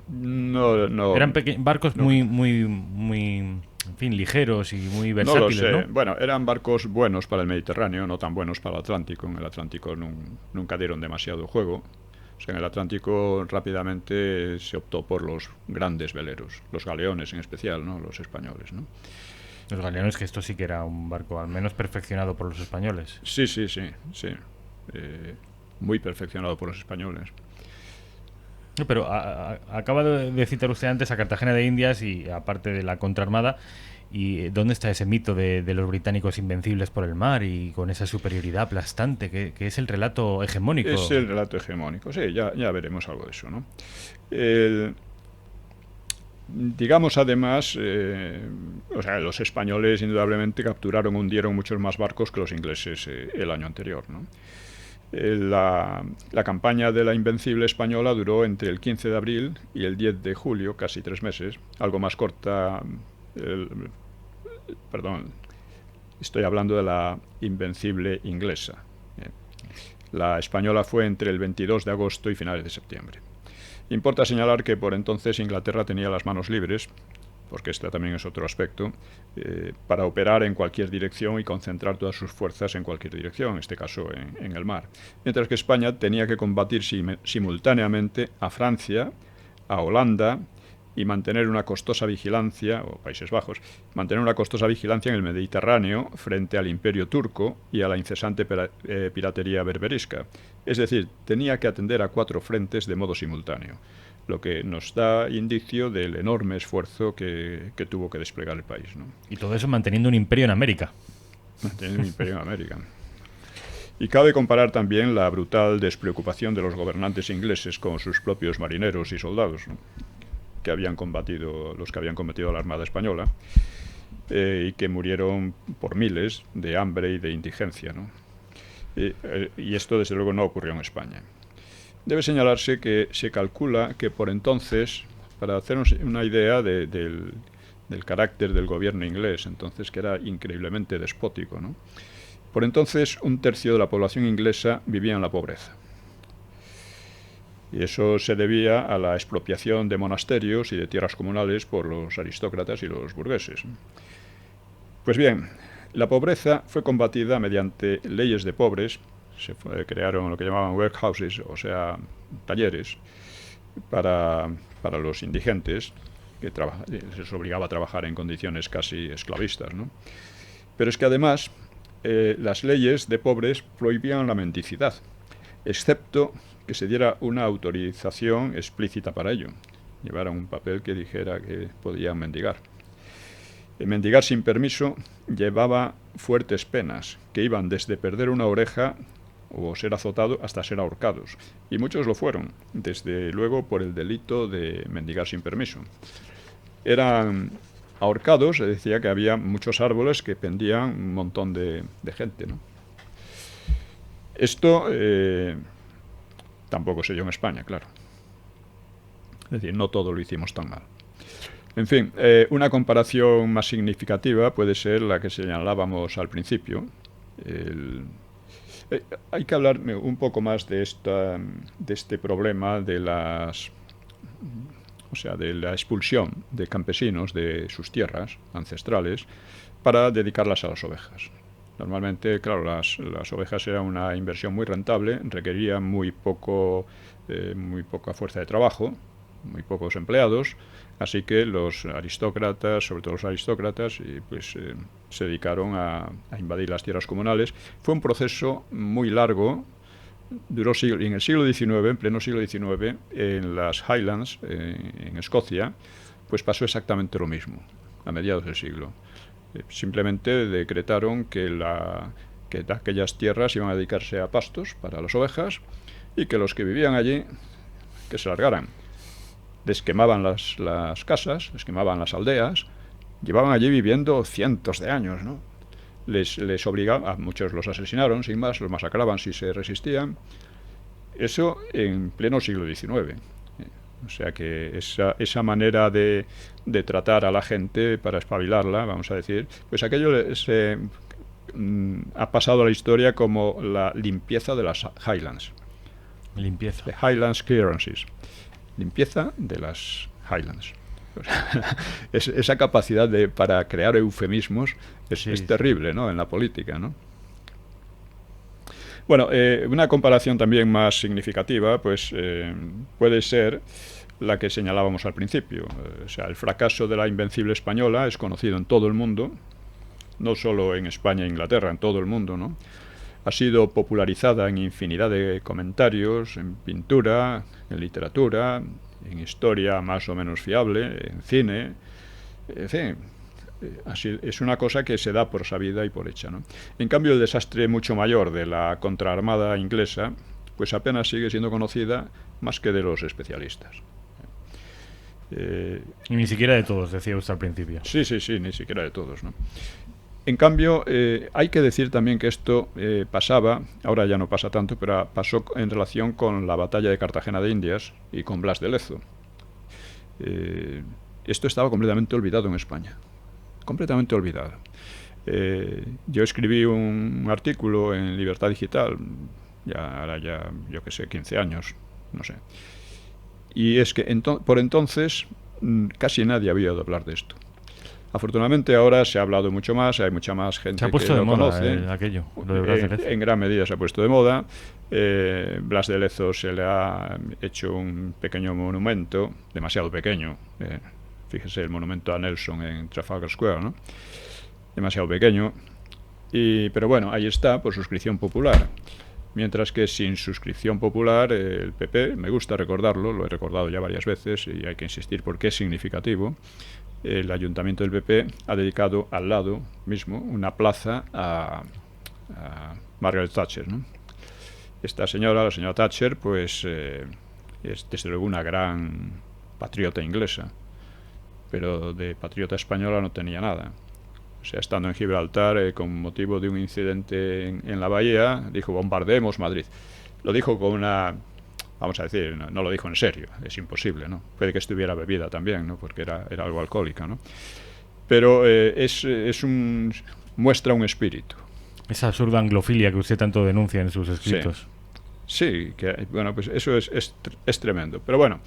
No. Eran barcos muy, en fin, ligeros y muy versátiles, no lo sé. ¿no? Bueno, eran barcos buenos para el Mediterráneo, no tan buenos para el Atlántico. En el Atlántico nunca dieron demasiado juego. O sea, en el Atlántico rápidamente se optó por los grandes veleros, los galeones en especial, ¿no? Los españoles, ¿no? Los galeones, que esto sí que era un barco al menos perfeccionado por los españoles. Sí. Muy perfeccionado por los españoles. Pero acaba de citar usted antes a Cartagena de Indias y aparte de la contraarmada. ¿Y dónde está ese mito de los británicos invencibles por el mar y con esa superioridad aplastante que es el relato hegemónico? Es el relato hegemónico, sí, ya veremos algo de eso, ¿no? Digamos, además, o sea, los españoles indudablemente capturaron, hundieron muchos más barcos que los ingleses el año anterior, ¿no? La campaña de la Invencible española duró entre el 15 de abril y el 10 de julio, casi 3 meses, algo más corta. Estoy hablando de la invencible inglesa. La española fue entre el 22 de agosto y finales de septiembre. Importa señalar que por entonces Inglaterra tenía las manos libres, porque este también es otro aspecto, para operar en cualquier dirección y concentrar todas sus fuerzas en cualquier dirección, en este caso en el mar. Mientras que España tenía que combatir simultáneamente a Francia, a Holanda y mantener una costosa vigilancia, o Países Bajos, mantener una costosa vigilancia en el Mediterráneo frente al Imperio turco y a la incesante piratería berberisca. Es decir, tenía que atender a 4 frentes de modo simultáneo, lo que nos da indicio del enorme esfuerzo que tuvo que desplegar el país, ¿no? Y todo eso manteniendo un imperio en América. Manteniendo un imperio en América. Y cabe comparar también la brutal despreocupación de los gobernantes ingleses con sus propios marineros y soldados, ¿no? que habían combatido a la Armada Española y que murieron por miles de hambre y de indigencia, ¿no? Y esto desde luego no ocurrió en España. Debe señalarse que se calcula que por entonces, para hacernos una idea del carácter del gobierno inglés, entonces, que era increíblemente despótico, ¿no? Por entonces, 1/3 de la población inglesa vivía en la pobreza. Y eso se debía a la expropiación de monasterios y de tierras comunales por los aristócratas y los burgueses. Pues bien, la pobreza fue combatida mediante leyes de pobres. Se crearon lo que llamaban workhouses, o sea, talleres, para los indigentes, que se les obligaba a trabajar en condiciones casi esclavistas, ¿no? Pero es que además las leyes de pobres prohibían la mendicidad, excepto que se diera una autorización explícita para ello. Llevaran un papel que dijera que podían mendigar. Mendigar sin permiso llevaba fuertes penas, que iban desde perder una oreja o ser azotado hasta ser ahorcados. Y muchos lo fueron, desde luego por el delito de mendigar sin permiso. Eran ahorcados, se decía que había muchos árboles que pendían un montón de gente, ¿no? Esto tampoco se dio en España, claro. Es decir, no todo lo hicimos tan mal. En fin, una comparación más significativa puede ser la que señalábamos al principio. Hay que hablar un poco más de este problema de la expulsión de campesinos de sus tierras ancestrales para dedicarlas a las ovejas. Normalmente, claro, las ovejas eran una inversión muy rentable, requerían muy poca fuerza de trabajo, muy pocos empleados, así que los aristócratas, sobre todo los aristócratas, se dedicaron a invadir las tierras comunales. Fue un proceso muy largo, duró en el siglo XIX, en pleno siglo XIX, en las Highlands, en Escocia, pues pasó exactamente lo mismo, a mediados del siglo. Simplemente decretaron que aquellas tierras iban a dedicarse a pastos para las ovejas y que los que vivían allí, que se largaran. Les quemaban las casas, les quemaban las aldeas, llevaban allí viviendo cientos de años, ¿no? Les obligaban, a muchos los asesinaron, sin más, los masacraban si se resistían. Eso en pleno siglo XIX. O sea que esa manera de tratar a la gente para espabilarla, vamos a decir, pues aquello ha pasado a la historia como la limpieza de las Highlands. Limpieza. The Highlands Clearances. Limpieza de las Highlands. Esa capacidad para crear eufemismos es terrible, ¿no? En la política, ¿no? Bueno, una comparación también más significativa, pues puede ser la que señalábamos al principio. O sea, el fracaso de la invencible española es conocido en todo el mundo, no solo en España e Inglaterra, en todo el mundo, ¿no? Ha sido popularizada en infinidad de comentarios, en pintura, en literatura, en historia más o menos fiable, en cine, en fin. Así, es una cosa que se da por sabida y por hecha, ¿no? En cambio, el desastre mucho mayor de la contraarmada inglesa, pues apenas sigue siendo conocida más que de los especialistas. Y ni siquiera de todos, decía usted al principio. Sí, ni siquiera de todos, ¿no? En cambio, hay que decir también que esto pasaba, ahora ya no pasa tanto, pero pasó en relación con la batalla de Cartagena de Indias y con Blas de Lezo. Esto estaba completamente olvidado en España. Completamente olvidado. Yo escribí un artículo en Libertad Digital, ahora ya, yo que sé, 15 años, no sé. Y es que por entonces casi nadie había oído hablar de esto. Afortunadamente ahora se ha hablado mucho más, hay mucha más gente se ha puesto que de lo moda conoce. Aquello, lo de Blas de Lezo. En gran medida se ha puesto de moda. Blas de Lezo se le ha hecho un pequeño monumento, demasiado pequeño. Fíjese el monumento a Nelson en Trafalgar Square, ¿no? Demasiado pequeño. Pero bueno, ahí está, por suscripción popular. Mientras que sin suscripción popular, el PP, me gusta recordarlo, lo he recordado ya varias veces y hay que insistir porque es significativo. El ayuntamiento del PP ha dedicado al lado mismo una plaza a Margaret Thatcher, ¿no? Esta señora, la señora Thatcher, pues es desde luego una gran patriota inglesa, pero de patriota española no tenía nada. O sea, estando en Gibraltar, con motivo de un incidente en la bahía, dijo: bombardeemos Madrid. Lo dijo con una... Vamos a decir, no lo dijo en serio, es imposible, ¿no? Puede que estuviera bebida también, ¿no? Porque era algo alcohólica, ¿no? Pero muestra un espíritu. Esa absurda anglofilia que usted tanto denuncia en sus escritos. Sí, que, bueno, pues eso es tremendo. Pero bueno,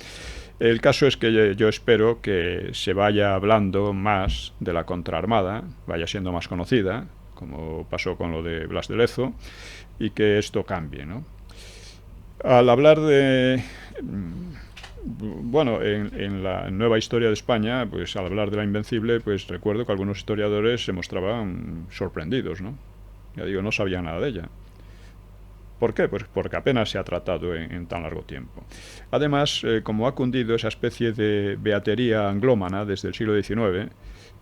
el caso es que yo espero que se vaya hablando más de la contraarmada, vaya siendo más conocida, como pasó con lo de Blas de Lezo, y que esto cambie, ¿no? Al hablar de... Bueno, en la nueva historia de España, pues al hablar de la Invencible, pues recuerdo que algunos historiadores se mostraban sorprendidos, ¿no? Ya digo, no sabían nada de ella. ¿Por qué? Pues porque apenas se ha tratado en tan largo tiempo. Además, como ha cundido esa especie de beatería anglómana desde el siglo XIX,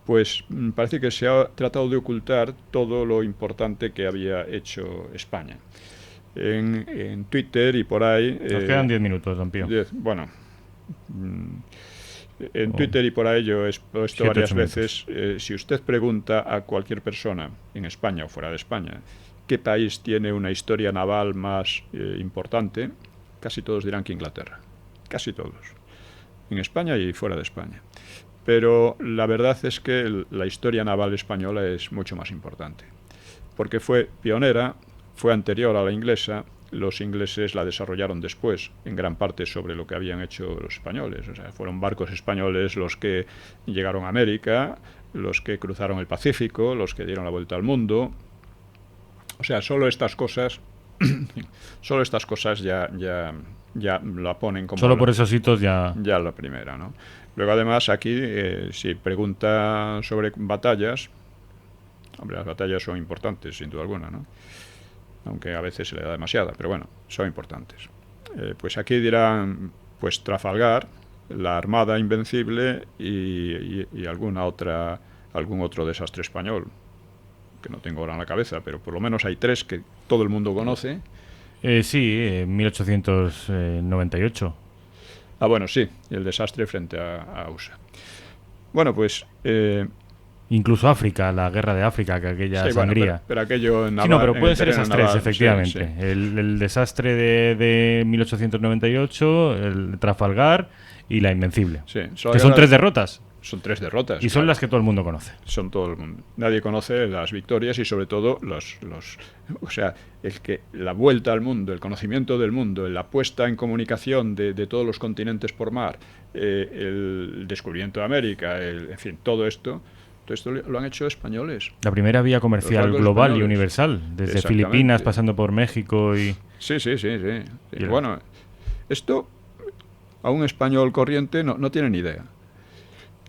pues parece que se ha tratado de ocultar todo lo importante que había hecho España. En Twitter y por ahí... Nos quedan 10 minutos, don Pío. Bueno, en Twitter y por ahí yo he puesto varias veces, si usted pregunta a cualquier persona en España o fuera de España qué país tiene una historia naval más importante, casi todos dirán que Inglaterra. Casi todos. En España y fuera de España. Pero la verdad es que la historia naval española es mucho más importante. Porque fue pionera, fue anterior a la inglesa. Los ingleses la desarrollaron después, en gran parte sobre lo que habían hecho los españoles. O sea, fueron barcos españoles los que llegaron a América, los que cruzaron el Pacífico, los que dieron la vuelta al mundo. O sea, solo estas cosas ya la ponen como... Solo por esos hitos ya... Ya la primera, ¿no? Luego, además, aquí, si pregunta sobre batallas, hombre, las batallas son importantes, sin duda alguna, ¿no? Aunque a veces se le da demasiada, pero bueno, son importantes. Pues aquí dirán, pues Trafalgar, la Armada Invencible y algún otro desastre español, que no tengo ahora en la cabeza, pero por lo menos hay tres que todo el mundo conoce. Sí, 1898. Bueno, sí, el desastre frente a USA. Bueno, pues... incluso África, la guerra de África, que aquella sangría. Bueno, pero aquello naval, sí, no, pero pueden ser esas tres, naval, efectivamente. Sí. El desastre de 1898, el Trafalgar y la Invencible. Sí, que son tres derrotas. Son tres derrotas. Y son las que todo el mundo conoce. Son todo el mundo. Nadie conoce las victorias y sobre todo o sea, la vuelta al mundo, el conocimiento del mundo, la puesta en comunicación de todos los continentes por mar, el descubrimiento de América, en fin, todo esto lo han hecho españoles. La primera vía comercial global y universal, desde Filipinas pasando por México y... Sí. Y bueno, esto a un español corriente no tiene ni idea.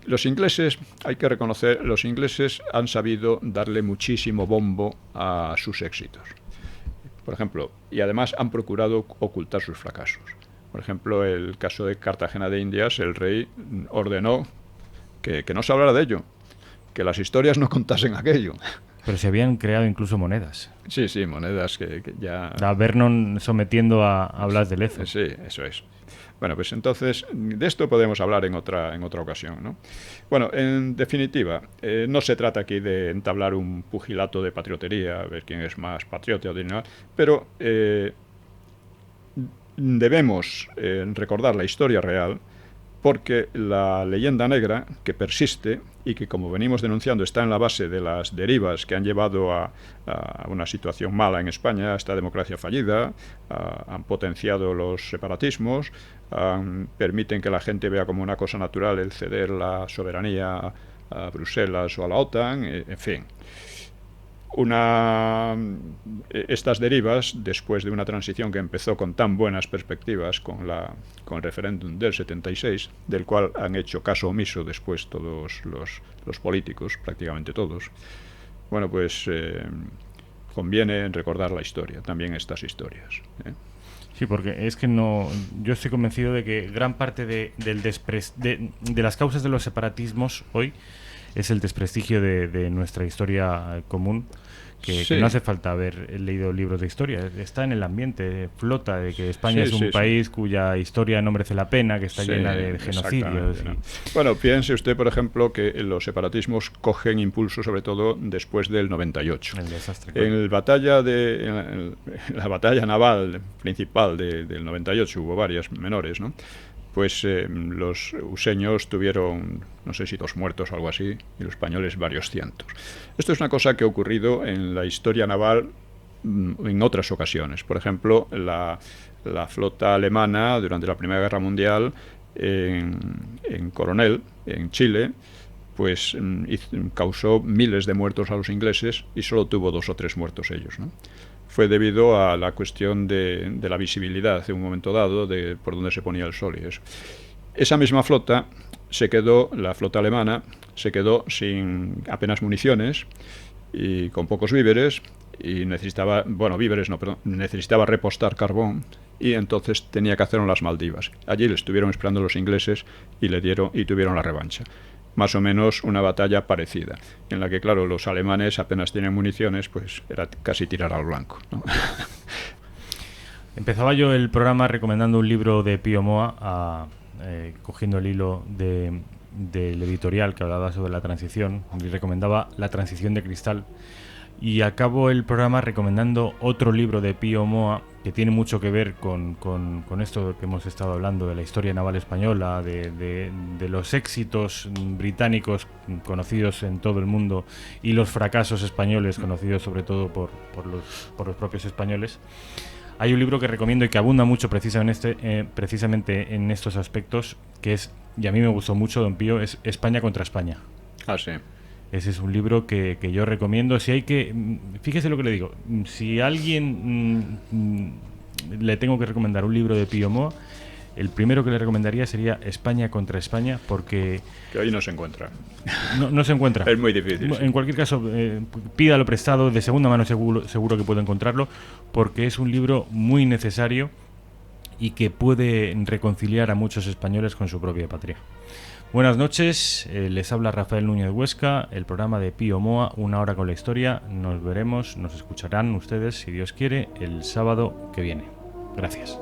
Los ingleses, hay que reconocer, los ingleses han sabido darle muchísimo bombo a sus éxitos. Por ejemplo, y además han procurado ocultar sus fracasos. Por ejemplo, el caso de Cartagena de Indias, el rey ordenó que no se hablara de ello, que las historias no contasen aquello. Pero se habían creado incluso monedas. Sí, monedas que ya... A Vernon sometiendo a Blas de Lezo. Sí, eso es. Bueno, pues entonces de esto podemos hablar en otra ocasión, ¿no? Bueno, en definitiva, no se trata aquí de entablar un pugilato de patriotería, a ver quién es más patriota o nada, pero debemos recordar la historia real porque la leyenda negra que persiste y que, como venimos denunciando, está en la base de las derivas que han llevado a una situación mala en España, a esta democracia fallida, han potenciado los separatismos, permiten que la gente vea como una cosa natural el ceder la soberanía a Bruselas o a la OTAN, en fin. Estas derivas, después de una transición que empezó con tan buenas perspectivas con el referéndum del 76, del cual han hecho caso omiso después todos los políticos, prácticamente todos, bueno, pues conviene recordar la historia, también estas historias, ¿eh? Sí, porque es que yo estoy convencido de que gran parte de las causas de los separatismos hoy es el desprestigio de nuestra historia común, que no hace falta haber leído libros de historia, está en el ambiente, flota de que España es un país cuya historia no merece la pena, que está llena de genocidios. Bueno, piense usted, por ejemplo, que los separatismos cogen impulso sobre todo después del 98. El desastre. En la batalla naval principal del 98 hubo varias menores, ¿no? Pues los useños tuvieron, no sé si 2 muertos o algo así, y los españoles varios cientos. Esto es una cosa que ha ocurrido en la historia naval en otras ocasiones. Por ejemplo, la flota alemana durante la Primera Guerra Mundial en Coronel, en Chile, pues causó miles de muertos a los ingleses y solo tuvo 2 o 3 muertos ellos, ¿no? Fue debido a la cuestión de la visibilidad en un momento dado, de por dónde se ponía el sol y eso. Esa misma flota la flota alemana, se quedó sin apenas municiones y con pocos víveres, y necesitaba repostar carbón, y entonces tenía que hacerlo en las Maldivas. Allí le estuvieron esperando los ingleses y tuvieron la revancha. Más o menos una batalla parecida, en la que, claro, los alemanes apenas tenían municiones, pues era casi tirar al blanco, ¿no? Empezaba yo el programa recomendando un libro de Pío Moa, cogiendo el hilo del editorial que hablaba sobre la transición, y recomendaba La transición de cristal. Y acabo el programa recomendando otro libro de Pío Moa que tiene mucho que ver con esto que hemos estado hablando, de la historia naval española, de los éxitos británicos conocidos en todo el mundo y los fracasos españoles conocidos sobre todo por los propios españoles. Hay un libro que recomiendo y que abunda mucho precisamente en estos aspectos, que es, y a mí me gustó mucho, don Pío, es España contra España. Ah, sí. Ese es un libro que yo recomiendo. Fíjese lo que le digo, si a alguien le tengo que recomendar un libro de Pío Moa, el primero que le recomendaría sería España contra España, porque... Que hoy no se encuentra. No se encuentra. Es muy difícil. En cualquier caso, pídalo prestado, de segunda mano seguro que puede encontrarlo, porque es un libro muy necesario y que puede reconciliar a muchos españoles con su propia patria. Buenas noches, les habla Rafael Núñez Huesca, el programa de Pío Moa, Una hora con la historia. Nos escucharán ustedes, si Dios quiere, el sábado que viene. Gracias.